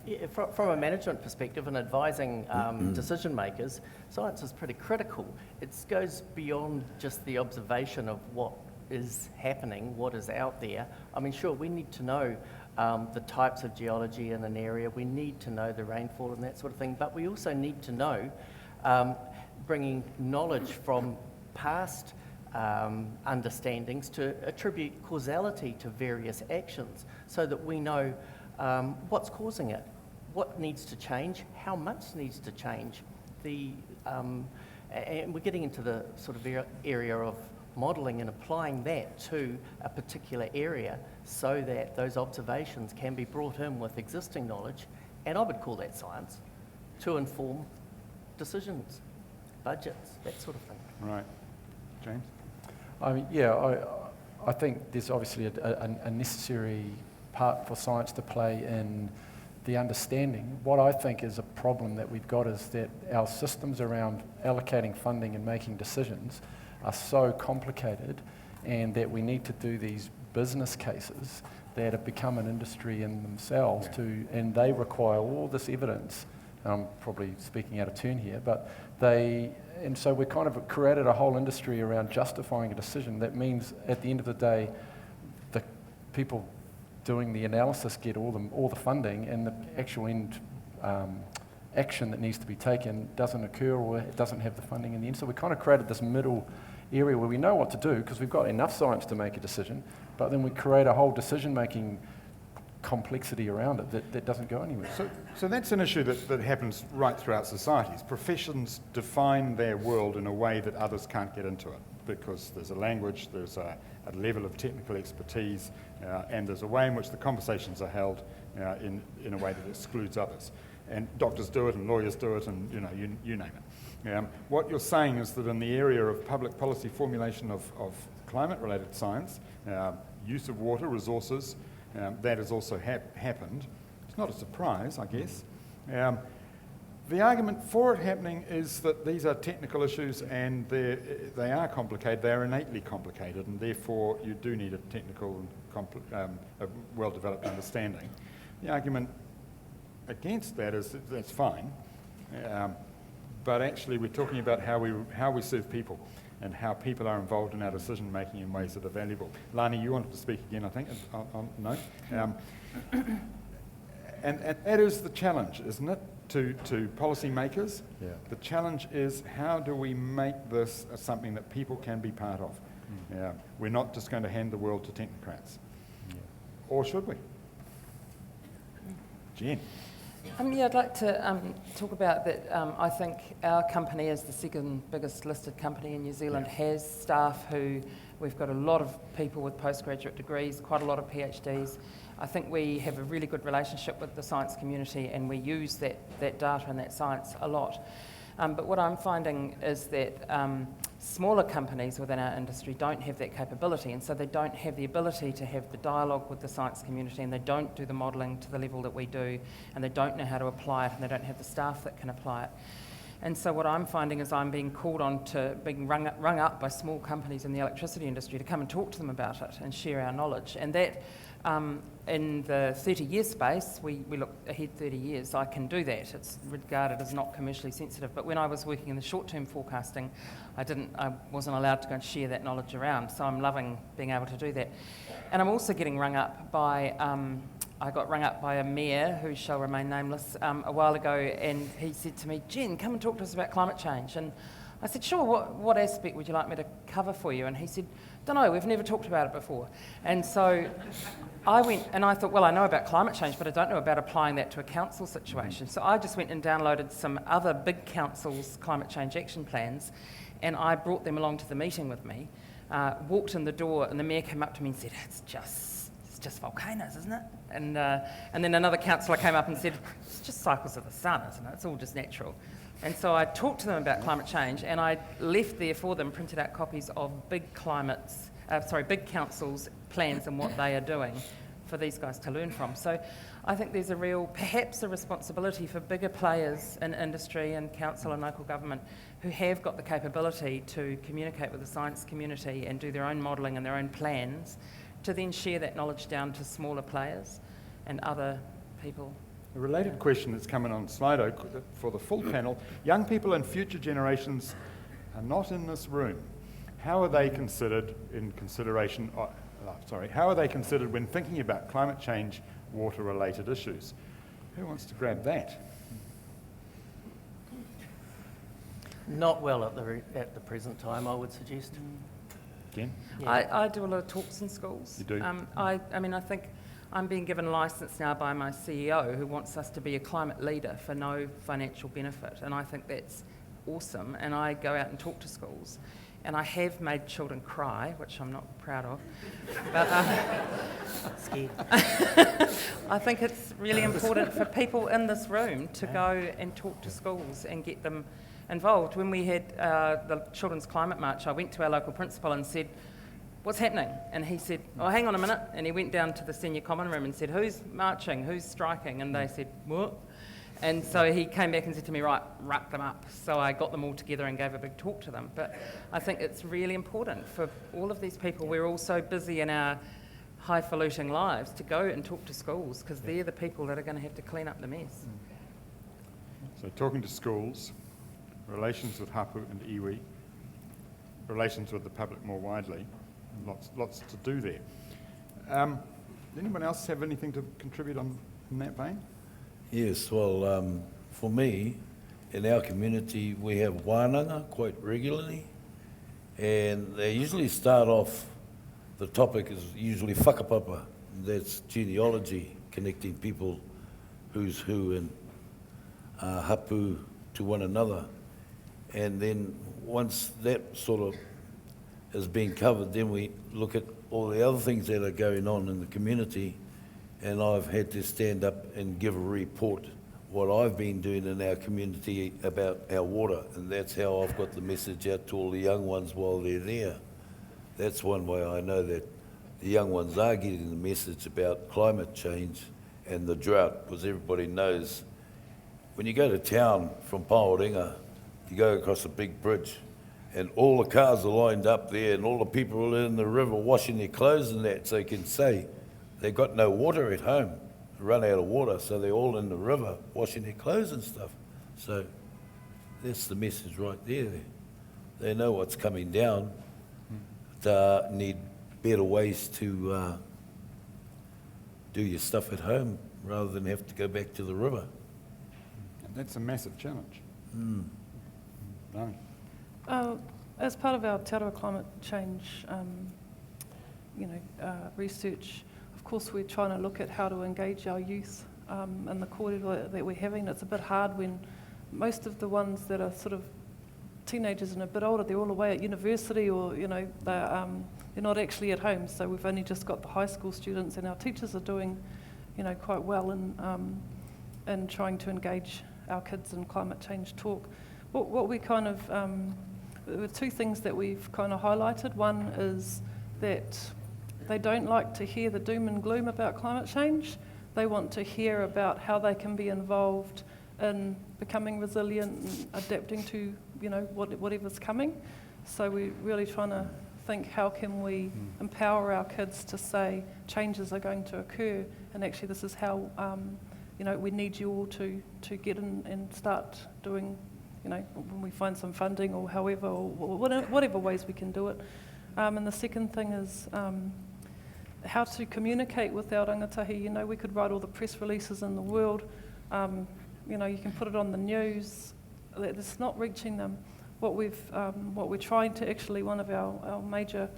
Yeah, from a management perspective and advising decision makers, science is pretty critical. It goes beyond just the observation of what is happening, what is out there. I mean, sure, we need to know the types of geology in an area, we need to know the rainfall and that sort of thing, but we also need to know, bringing knowledge from past understandings to attribute causality to various actions so that we know what's causing it, what needs to change, how much needs to change. And we're getting into the sort of area of modelling and applying that to a particular area so that those observations can be brought in with existing knowledge, and I would call that science, to inform decisions, budgets, that sort of thing. Right. James? I mean, yeah, I think there's obviously a necessary part for science to play in the understanding. What I think is a problem that we've got is that our systems around allocating funding and making decisions are so complicated, and that we need to do these business cases that have become an industry in themselves and they require all this evidence. I'm probably speaking out of turn here, but and so we kind of created a whole industry around justifying a decision. That means at the end of the day, the people doing the analysis get all the funding, and the actual end action that needs to be taken doesn't occur, or it doesn't have the funding in the end. So we kind of created this middle area where we know what to do because we've got enough science to make a decision, but then we create a whole decision-making complexity around it that doesn't go anywhere. So that's an issue that happens right throughout societies. Professions define their world in a way that others can't get into it because there's a language, there's a level of technical expertise, and there's a way in which the conversations are held in a way that excludes others. And doctors do it, and lawyers do it, and you name it. What you're saying is that in the area of public policy formulation of climate-related science, use of water resources, that has also happened. It's not a surprise, I guess. The argument for it happening is that these are technical issues and they are complicated, they are innately complicated, and therefore you do need a technical and a well-developed understanding. The argument against that is that that's fine, but actually we're talking about how we serve people and how people are involved in our decision-making in ways that are valuable. Lani, you wanted to speak again, I think, no? And that is the challenge, isn't it, to policy makers? Yeah. The challenge is how do we make this something that people can be part of? We're not just going to hand the world to technocrats. Or should we? Jenn? Yeah, I'd like to talk about that. I think our company, as the second biggest listed company in New Zealand, has staff who, we've got a lot of people with postgraduate degrees, quite a lot of PhDs. I think we have a really good relationship with the science community, and we use that data and that science a lot. But what I'm finding is that smaller companies within our industry don't have that capability, and so they don't have the ability to have the dialogue with the science community, and they don't do the modelling to the level that we do, and they don't know how to apply it, and they don't have the staff that can apply it. And so what I'm finding is I'm being called on to being rung up by small companies in the electricity industry to come and talk to them about it and share our knowledge. And that, in the 30-year space, we look ahead 30 years, I can do that. It's regarded as not commercially sensitive. But when I was working in the short-term forecasting, I wasn't allowed to go and share that knowledge around. So I'm loving being able to do that. And I'm also getting rung up by, I got rung up by a mayor, who shall remain nameless, a while ago, and he said to me, "Jenn, come and talk to us about climate change." And I said, "Sure, what aspect would you like me to cover for you?" And he said, "Don't know, we've never talked about it before." And so I went and I thought, well, I know about climate change, but I don't know about applying that to a council situation. So I just went and downloaded some other big councils' climate change action plans, and I brought them along to the meeting with me, walked in the door, and the mayor came up to me and said, it's just volcanoes, isn't it? And then another councillor came up and said, it's just cycles of the sun, isn't it? It's all just natural. And so I talked to them about climate change, and I left there for them printed out copies of big councils' plans and what they are doing for these guys to learn from. So I think there's perhaps a responsibility for bigger players in industry and council and local government who have got the capability to communicate with the science community and do their own modelling and their own plans to then share that knowledge down to smaller players and other people. A related question that's coming on Slido for the full panel. Young people and future generations are not in this room. How are they considered how are they considered when thinking about climate change, water-related issues? Who wants to grab that? Not well at the present time, I would suggest. Jen? Yeah. I do a lot of talks in schools. You do? I mean, I think I'm being given a licence now by my CEO who wants us to be a climate leader for no financial benefit, and I think that's awesome, and I go out and talk to schools. And I have made children cry, which I'm not proud of. But Scared. I think it's really important for people in this room to go and talk to schools and get them involved. When we had the Children's Climate March, I went to our local principal and said, "What's happening?" And he said, "Oh, hang on a minute." And he went down to the senior common room and said, "Who's marching? Who's striking?" And they said, "What?" And so he came back and said to me, "Right, wrap them up." So I got them all together and gave a big talk to them. But I think it's really important for all of these people. We're all so busy in our highfalutin lives to go and talk to schools, because they're the people that are going to have to clean up the mess. So talking to schools, relations with hapu and iwi, relations with the public more widely, lots to do there. Anyone else have anything to contribute in that vein? Yes, well, for me, in our community, we have wānanga quite regularly, and they usually start off, the topic is usually whakapapa, that's genealogy, connecting people, who's who, and hapu to one another. And then once that sort of has been covered, then we look at all the other things that are going on in the community, and I've had to stand up and give a report what I've been doing in our community about our water, and that's how I've got the message out to all the young ones while they're there. That's one way I know that the young ones are getting the message about climate change and the drought, because everybody knows when you go to town from Paoringa, you go across a big bridge and all the cars are lined up there and all the people are in the river washing their clothes and that, so you can say they've got no water at home, run out of water, so they're all in the river washing their clothes and stuff. So that's the message right there. They know what's coming down. They need better ways to do your stuff at home rather than have to go back to the river. And that's a massive challenge. No. As part of our Aotearoa climate change research, of course we're trying to look at how to engage our youth and the kōrero that we're having. It's a bit hard when most of the ones that are sort of teenagers and a bit older, they're all away at university, or they're not actually at home. So we've only just got the high school students, and our teachers are doing quite well in trying to engage our kids in climate change talk. What we kind of, there were two things that we've kind of highlighted. One is that they don't like to hear the doom and gloom about climate change. They want to hear about how they can be involved in becoming resilient and adapting to whatever's coming. So we're really trying to think, how can we empower our kids to say changes are going to occur, and actually this is how we need you all to get in and start doing, when we find some funding or however, or whatever ways we can do it. And the second thing is how to communicate with our rangatahi. We could write all the press releases in the world. You can put it on the news. It's not reaching them. What we're trying to actually, one of our major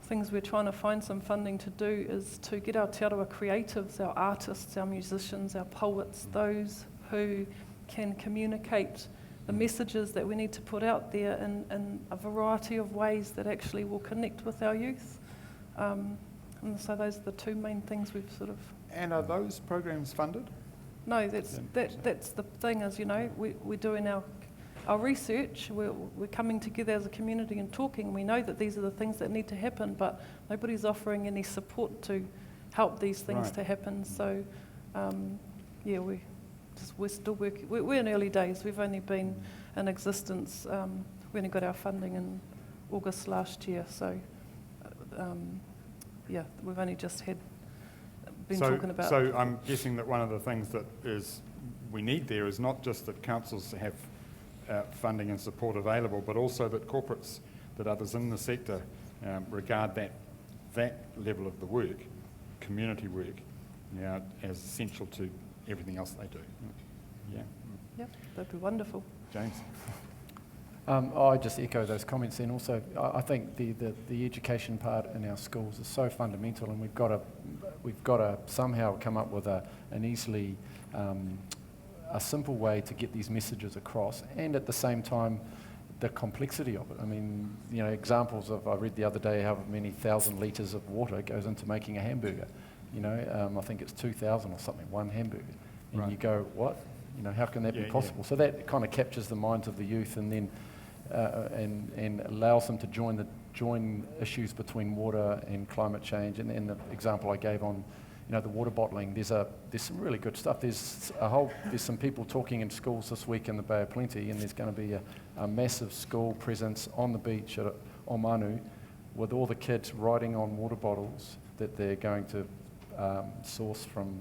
things we're trying to find some funding to do is to get our te aroha creatives, our artists, our musicians, our poets, those who can communicate the messages that we need to put out there in a variety of ways that actually will connect with our youth. And so those are the two main things we've sort of... And are those programs funded? No, that's the thing is, we're doing our research, we're coming together as a community and talking. We know that these are the things that need to happen, but nobody's offering any support to help these things to happen. So, we're still working. We're in early days. We've only been in existence. We only got our funding in August last year, so yeah, we've only just been talking about. So I'm guessing that one of the things that we need there is not just that councils have funding and support available, but also that corporates, that others in the sector regard that level of the work, community work, as essential to everything else they do. Yeah. Yep, that'd be wonderful. James? I just echo those comments, and also I think the education part in our schools is so fundamental, and we've got to somehow come up with an easily a simple way to get these messages across, and at the same time the complexity of it. I mean, examples of, I read the other day how many 1,000 litres of water goes into making a hamburger. I think it's 2,000 or something, one hamburger, and right. You go, what? How can that be possible? Yeah. So that kind of captures the minds of the youth, and then and allows them to join issues between water and climate change. And the example I gave on, the water bottling, there's some really good stuff. There's some people talking in schools this week in the Bay of Plenty, and there's going to be a massive school presence on the beach at Omanu with all the kids writing on water bottles that they're going to source from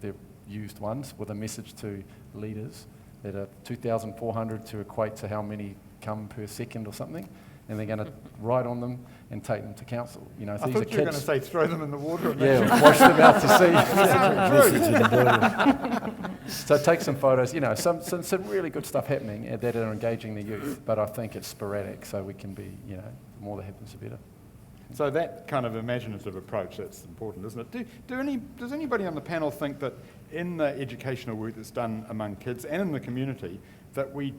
their used ones, with a message to leaders that are 2,400 to equate to how many come per second or something, and they're going to write on them and take them to council. So I these thought are you were going kids. to say throw them in the water. And Wash them out to sea. So take some photos. Some really good stuff happening that are engaging the youth, but I think it's sporadic, so we can be, the more that happens, the better. So that kind of imaginative approach, that's important, isn't it? Does anybody on the panel think that in the educational work that's done among kids and in the community, that we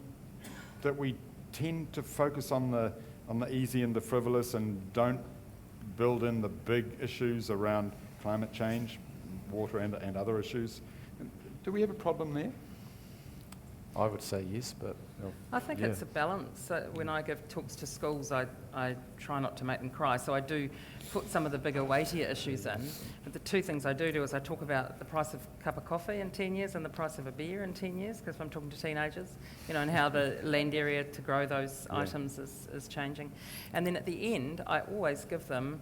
tend to focus on the easy and the frivolous, and don't build in the big issues around climate change, water and other issues? Do we have a problem there? I would say yes, but... I think it's a balance. When I give talks to schools, I try not to make them cry, so I do put some of the bigger, weightier issues in. But the two things I do is I talk about the price of a cup of coffee in 10 years and the price of a beer in 10 years, because I'm talking to teenagers, and how the land area to grow those items is changing. And then at the end, I always give them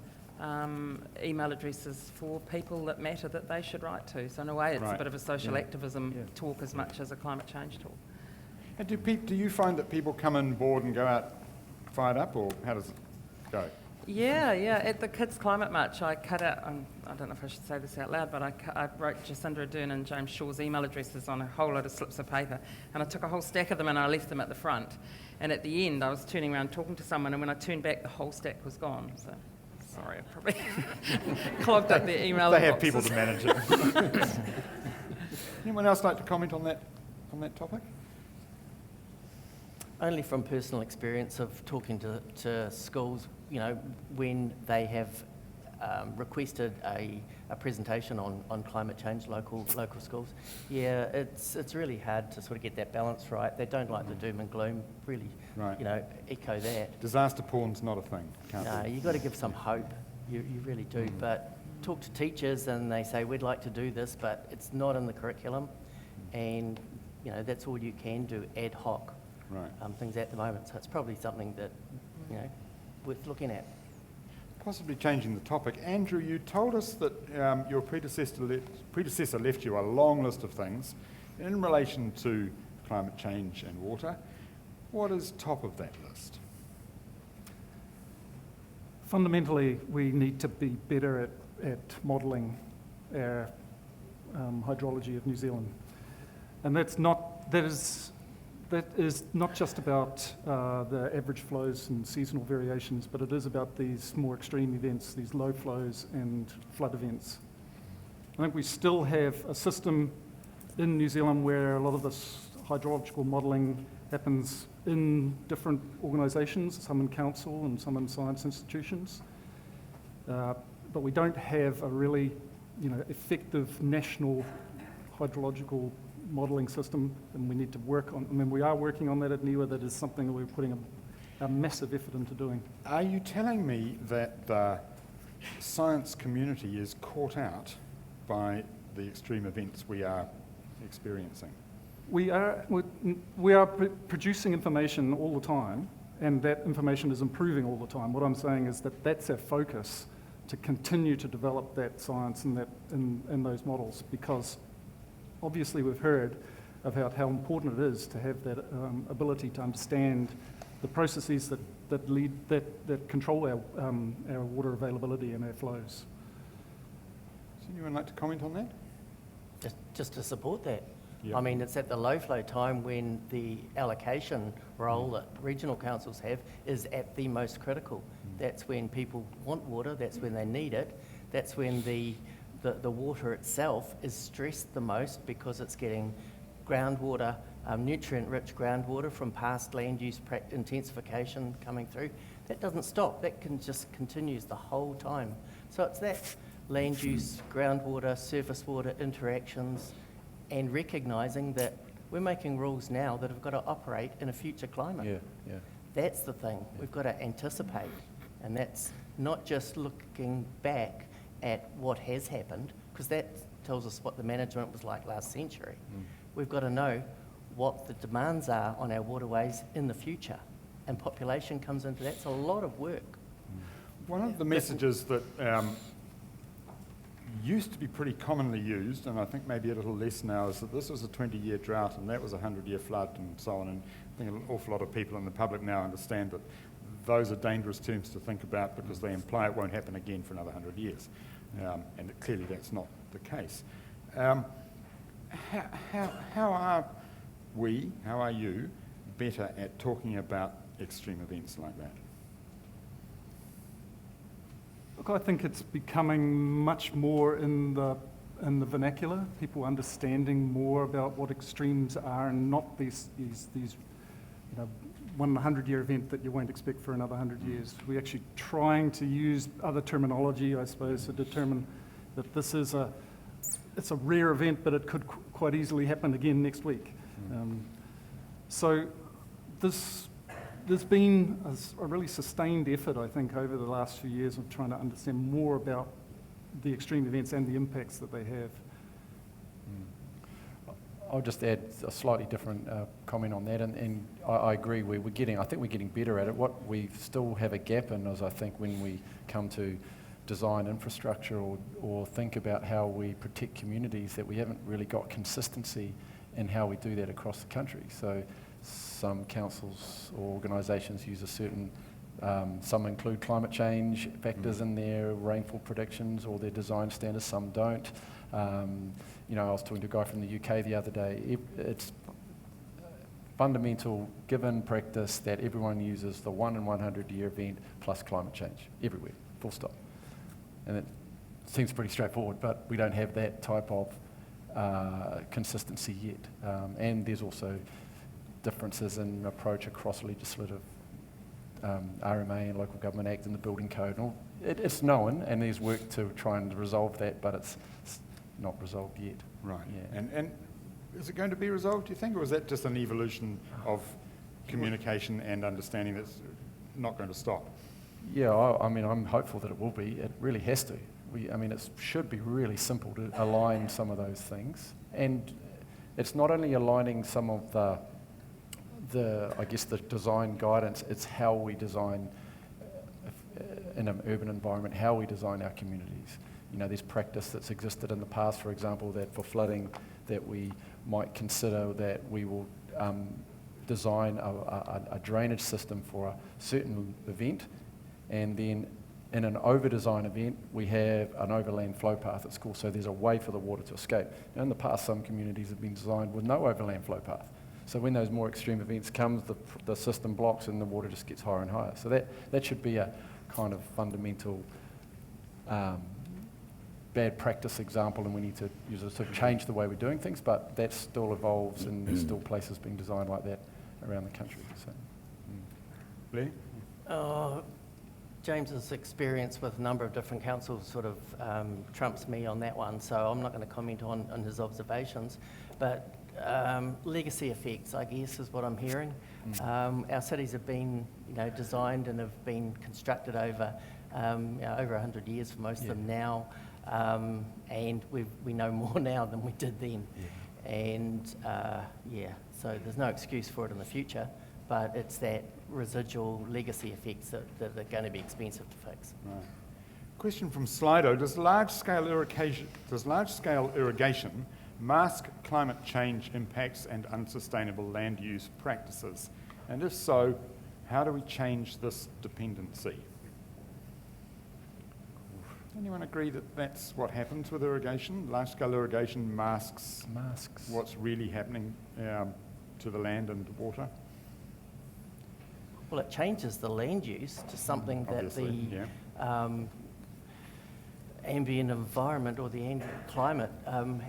email addresses for people that matter that they should write to. So in a way, it's a bit of a social activism talk as much as a climate change talk. And do you find that people come on board and go out fired up, or how does it go? Yeah. At the Kids Climate March, I cut out, I don't know if I should say this out loud, but I wrote Jacinda Ardern and James Shaw's email addresses on a whole load of slips of paper, and I took a whole stack of them and I left them at the front. And at the end, I was turning around talking to someone, and when I turned back, the whole stack was gone. So, sorry, I probably clogged up their email They have boxes. people to manage it. Anyone else like to comment on that topic? Only from personal experience of talking to schools, when they have requested a presentation on climate change, local schools. Yeah, it's really hard to sort of get that balance right. They don't like the doom and gloom, really, echo that. Disaster porn's not a thing. No, you've got to give some hope. You really do. But talk to teachers and they say, we'd like to do this, but it's not in the curriculum. And, that's all you can do ad hoc. Things at the moment. So it's probably something that, worth looking at. Possibly changing the topic. Andrew, you told us that your predecessor left you a long list of things in relation to climate change and water. What is top of that list? Fundamentally, we need to be better at modelling our hydrology of New Zealand. And that is not just about the average flows and seasonal variations, but it is about these more extreme events, these low flows and flood events. I think we still have a system in New Zealand where a lot of this hydrological modelling happens in different organisations, some in council and some in science institutions. But we don't have a really effective national hydrological modelling system, and we need to work on. We are working on that at NIWA. That is something that we're putting a massive effort into doing. Are you telling me that the science community is caught out by the extreme events we are experiencing? We are producing information all the time, and that information is improving all the time. What I'm saying is that that's our focus, to continue to develop that science and in those models, because obviously we've heard about how important it is to have that ability to understand the processes that control our water availability and our flows. Does anyone like to comment on that? Just to support that. Yeah. I mean, it's at the low flow time when the allocation role that regional councils have is at the most critical. That's when people want water, that's when they need it, that's when the water itself is stressed the most because it's getting groundwater, nutrient-rich groundwater from past land use intensification coming through. That doesn't stop, that just continues the whole time. So it's that land use, groundwater, surface water interactions, and recognising that we're making rules now that have got to operate in a future climate. Yeah. That's the thing. We've got to anticipate. And that's not just looking back at what has happened, because that tells us what the management was like last century. We've got to know what the demands are on our waterways in the future. And population comes into that. It's a lot of work. One of the messages that used to be pretty commonly used, and I think maybe a little less now, is that this was a 20-year drought and that was a 100-year flood and so on. And I think an awful lot of people in the public now understand that those are dangerous terms to think about because they imply it won't happen again for another 100 years. And clearly that's not the case. How are you better at talking about extreme events like that? Look, I think it's becoming much more in the vernacular, people understanding more about what extremes are and not these 100-year event that you won't expect for another 100 years. We're actually trying to use other terminology, I suppose, to determine that this is it's a rare event, but it could quite easily happen again next week. So there's been a really sustained effort, I think, over the last few years of trying to understand more about the extreme events and the impacts that they have. I'll just add a slightly different comment on that, and I agree. I think we're getting better at it. What we still have a gap in is, I think, when we come to design infrastructure or think about how we protect communities, that we haven't really got consistency in how we do that across the country. So some councils or organisations use a certain, some include climate change factors in their rainfall predictions or their design standards, some don't. I was talking to a guy from the UK the other day. It's fundamental given practice that everyone uses the 1 in 100-year event plus climate change everywhere, full stop. And it seems pretty straightforward, but we don't have that type of consistency yet. And there's also differences in approach across legislative, RMA and Local Government Act and the Building Code. It's known, and there's work to try and resolve that, but it's not resolved yet. Right. Yeah. And is it going to be resolved, do you think, or is that just an evolution of communication and understanding that's not going to stop? Yeah, I'm hopeful that it will be. It really has to. It should be really simple to align some of those things. And it's not only aligning some of the design guidance, it's how we design in an urban environment, how we design our communities. There's practice that's existed in the past, for example, that for flooding, that we might consider that we will design a drainage system for a certain event, and then in an over-design event, we have an overland flow path at school, so there's a way for the water to escape. Now, in the past, some communities have been designed with no overland flow path. So when those more extreme events come, the system blocks and the water just gets higher and higher. So that should be a kind of fundamental bad practice example, and we need to use it to change the way we're doing things, but that still evolves and there's still places being designed like that around the country. So, Blair? James's experience with a number of different councils sort of trumps me on that one, so I'm not going to comment on his observations. But legacy effects, I guess, is what I'm hearing. Our cities have been, designed and have been constructed over over 100 years for most of them now, and we know more now than we did then. And so there's no excuse for it in the future, but it's that residual legacy effects that are going to be expensive to fix. Right. Question from Slido: Does large-scale irrigation mask climate change impacts and unsustainable land use practices? And if so, how do we change this dependency? Anyone agree that that's what happens with irrigation? Large-scale irrigation masks what's really happening to the land and the water? Well, it changes the land use to something that Obviously, the ambient environment or the ambient climate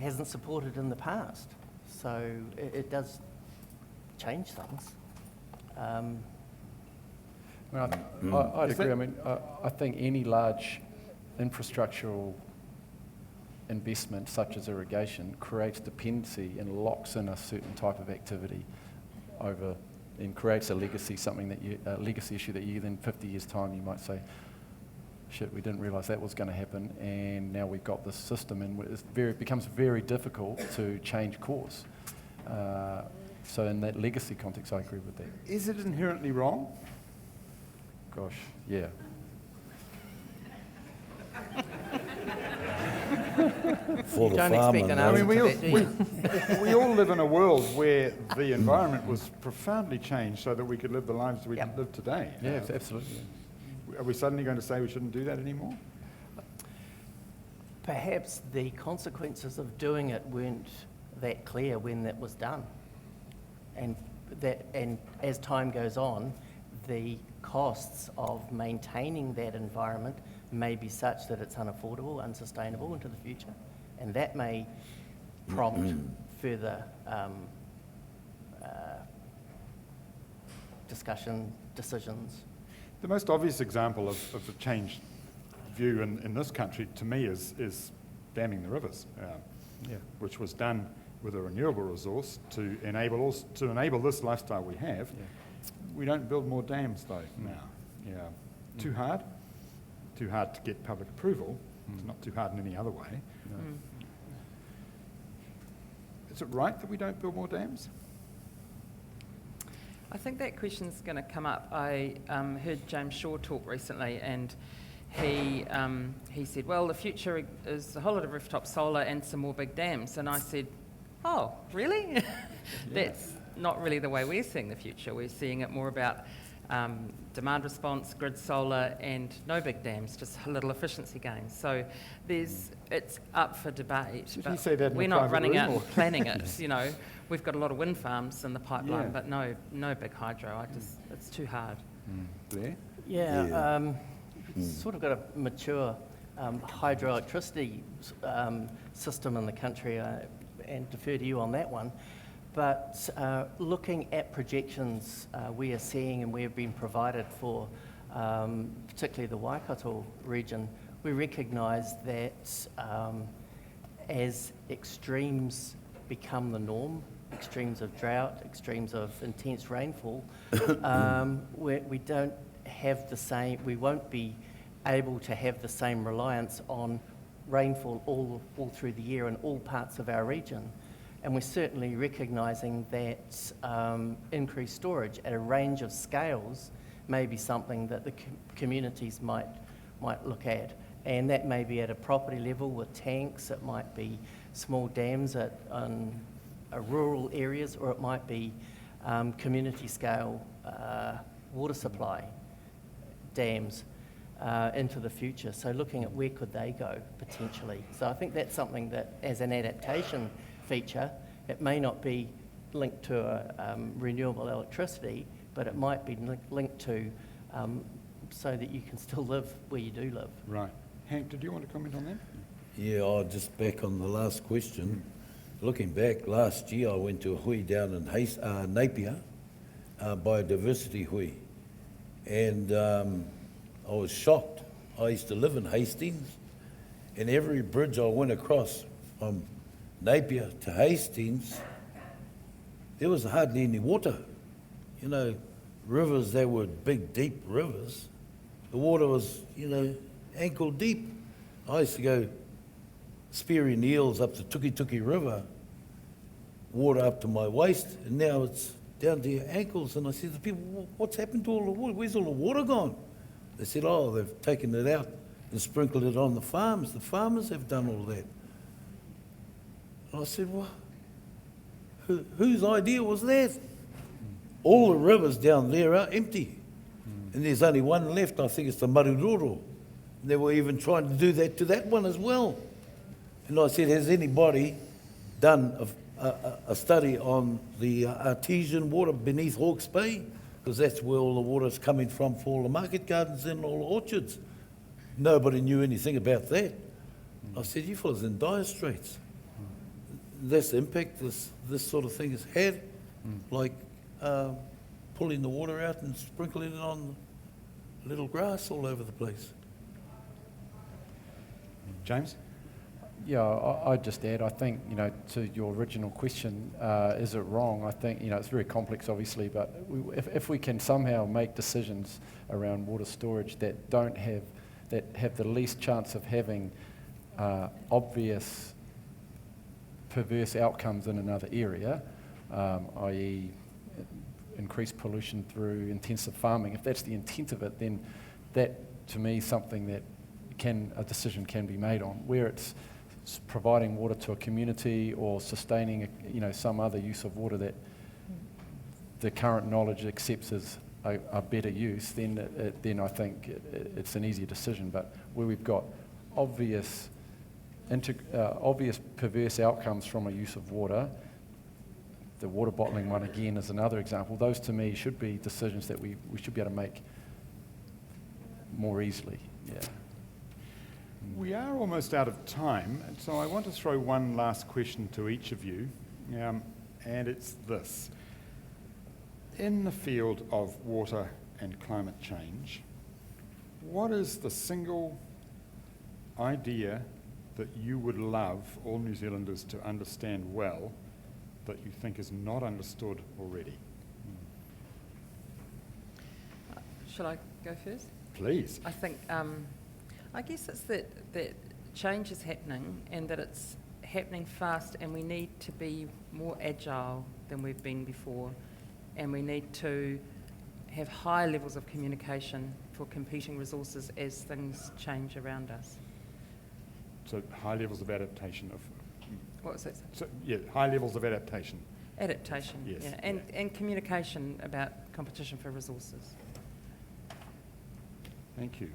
hasn't supported in the past. So it does change things. I'd agree. I mean, I think any large infrastructural investment, such as irrigation, creates dependency and locks in a certain type of activity over, and creates a legacy, a legacy issue that you then 50 years' time you might say, shit, we didn't realise that was going to happen, and now we've got this system, and it becomes very difficult to change course. So in that legacy context, I agree with that. Is it inherently wrong? Gosh, yeah. For You the don't farmer, expect an no. I mean, answer to that, do you? we all live in a world where the environment was profoundly changed so that we could live the lives we Yep. live today. Yeah, absolutely. Are we suddenly going to say we shouldn't do that anymore? Perhaps the consequences of doing it weren't that clear when that was done. And as time goes on, the costs of maintaining that environment may be such that it's unaffordable, unsustainable into the future. And that may prompt further discussion, decisions. The most obvious example of the changed view in this country, to me, is damming the rivers, which was done with a renewable resource to enable this lifestyle we have. Yeah. We don't build more dams, though, now. Yeah. Too hard? Too hard to get public approval. It's not too hard in any other way. No. Is it right that we don't build more dams? I think that question's going to come up. I heard James Shaw talk recently, and he said, well, the future is a whole lot of rooftop solar and some more big dams. And I said, oh, really? That's not really the way we're seeing the future. We're seeing it more about demand response, grid solar, and no big dams, just a little efficiency gains. So it's up for debate. Did but he say that in we're a not private running room, out or? and planning it. You know, we've got a lot of wind farms in the pipeline, Yeah. but no big hydro. It's too hard. Blair? Yeah, we've sort of got a mature hydroelectricity system in the country, and defer to you on that one. But looking at projections we are seeing and we have been provided for, particularly the Waikato region, we recognise that as extremes become the norm, extremes of drought, extremes of intense rainfall, we don't have the same, we won't be able to have the same reliance on rainfall all through the year in all parts of our region. And we're certainly recognising that increased storage at a range of scales may be something that the communities might look at. And that may be at a property level with tanks, it might be small dams at rural areas, or it might be community scale water supply dams into the future. So looking at where could they go potentially. So I think that's something that as an adaptation feature, it may not be linked to renewable electricity, but it might be linked to so that you can still live where you do live. Right. Hank, did you want to comment on that? Yeah, just back on the last question. Looking back, last year I went to a hui down in Napier, biodiversity hui, and I was shocked. I used to live in Hastings, and every bridge I went across from Napier to Hastings, there was hardly any water. You know, rivers, they were big, deep rivers. The water was, ankle deep. I used to go spearing eels up the Tuki River, water up to my waist, and now it's down to your ankles. And I said to people, what's happened to all the water? Where's all the water gone? They said, oh, they've taken it out and sprinkled it on the farms. The farmers have done all that. And I said, well, whose idea was that? All the rivers down there are empty. And there's only one left, I think it's the Maruroro. They were even trying to do that to that one as well. And I said, has anybody done a study on the artesian water beneath Hawke's Bay? Because that's where all the water's coming from for all the market gardens and all the orchards. Nobody knew anything about that. I said, you fellas in dire straits. That's the impact this sort of thing has had, like pulling the water out and sprinkling it on little grass all over the place. James? Yeah, I'd just add, I think, to your original question, is it wrong? I think, it's very complex, obviously, but if we can somehow make decisions around water storage that have the least chance of having obvious perverse outcomes in another area, i.e. increased pollution through intensive farming, if that's the intent of it, then that, to me, is something that a decision can be made on. Where it's providing water to a community or sustaining some other use of water that the current knowledge accepts as a better use, then I think it's an easier decision. But where we've got obvious perverse outcomes from a use of water, the water bottling one again is another example. Those to me should be decisions that we should be able to make more easily. Yeah. We are almost out of time, and so I want to throw one last question to each of you, and it's this. In the field of water and climate change, what is the single idea that you would love all New Zealanders to understand well that you think is not understood already? Shall I go first? Please. I think, I guess it's that change is happening and that it's happening fast, and we need to be more agile than we've been before, and we need to have high levels of communication for competing resources as things change around us. So high levels of adaptation of... What was that? So, yeah, high levels of adaptation. Adaptation, Yes, yeah, and communication about competition for resources. Thank you.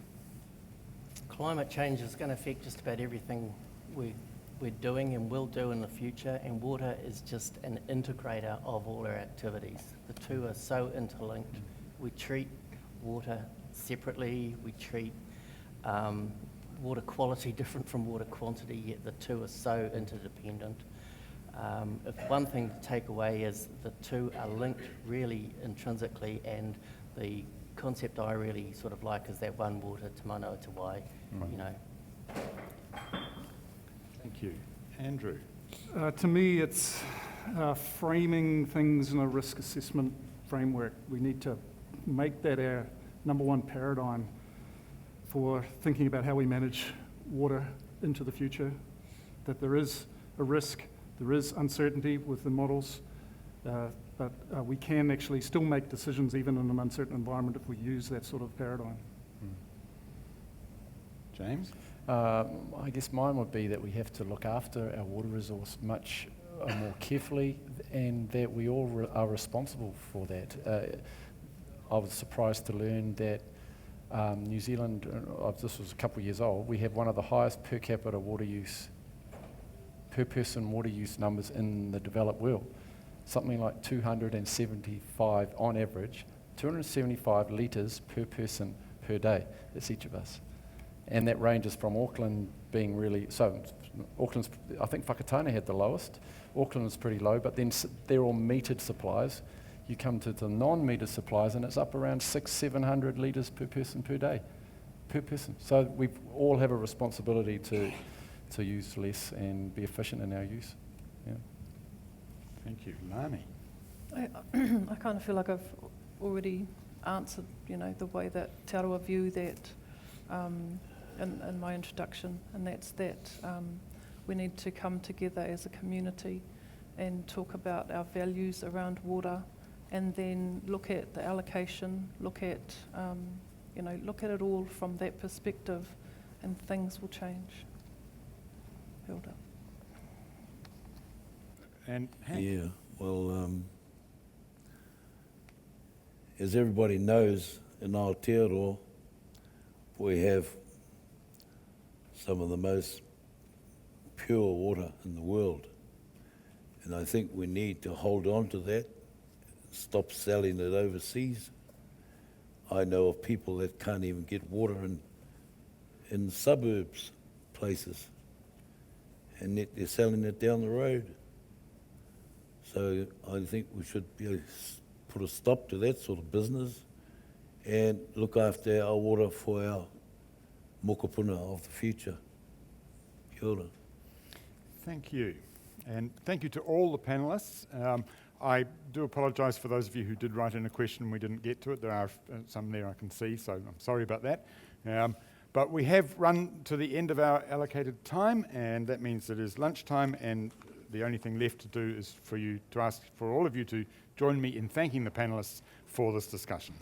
Climate change is going to affect just about everything we're doing and will do in the future, and water is just an integrator of all our activities. The two are so interlinked. We treat water separately, we treat water quality different from water quantity, yet the two are so interdependent. If one thing to take away is the two are linked really intrinsically, and the concept I really sort of like is that one water, te mano te wai, Thank you. Andrew? To me, it's framing things in a risk assessment framework. We need to make that our number one paradigm for thinking about how we manage water into the future, that there is a risk, there is uncertainty with the models, but we can actually still make decisions even in an uncertain environment if we use that sort of paradigm. James? I guess mine would be that we have to look after our water resource much more carefully, and that we all are responsible for that. I was surprised to learn that New Zealand, this was a couple of years old, we have one of the highest per capita water use, per person water use numbers in the developed world. Something like 275 on average, 275 litres per person per day. That's each of us. And that ranges from Auckland being really, so Auckland's, I think Whakatane had the lowest. Auckland is pretty low, but then they're all metered supplies. You come to the non-metered supplies and it's up around 600-700 litres per person per day, per person. So we all have a responsibility to use less and be efficient in our use. Yeah. Thank you. Lani? I kind of feel like I've already answered, the way that Te Arawa view that in my introduction, and that's that we need to come together as a community and talk about our values around water, and then look at the allocation, look at it all from that perspective, and things will change. Hilda. And Hank? Yeah, well, as everybody knows, in Aotearoa, we have some of the most pure water in the world. And I think we need to hold on to that, stop selling it overseas. I know of people that can't even get water in suburbs places, and yet they're selling it down the road. So I think we should put a stop to that sort of business and look after our water for our mokopuna of the future. Kia ora. Thank you. And thank you to all the panellists. I do apologise for those of you who did write in a question and we didn't get to it. There are some there I can see, so I'm sorry about that. But we have run to the end of our allocated time, and that means it is lunchtime, and the only thing left to do is for you to ask for all of you to join me in thanking the panellists for this discussion.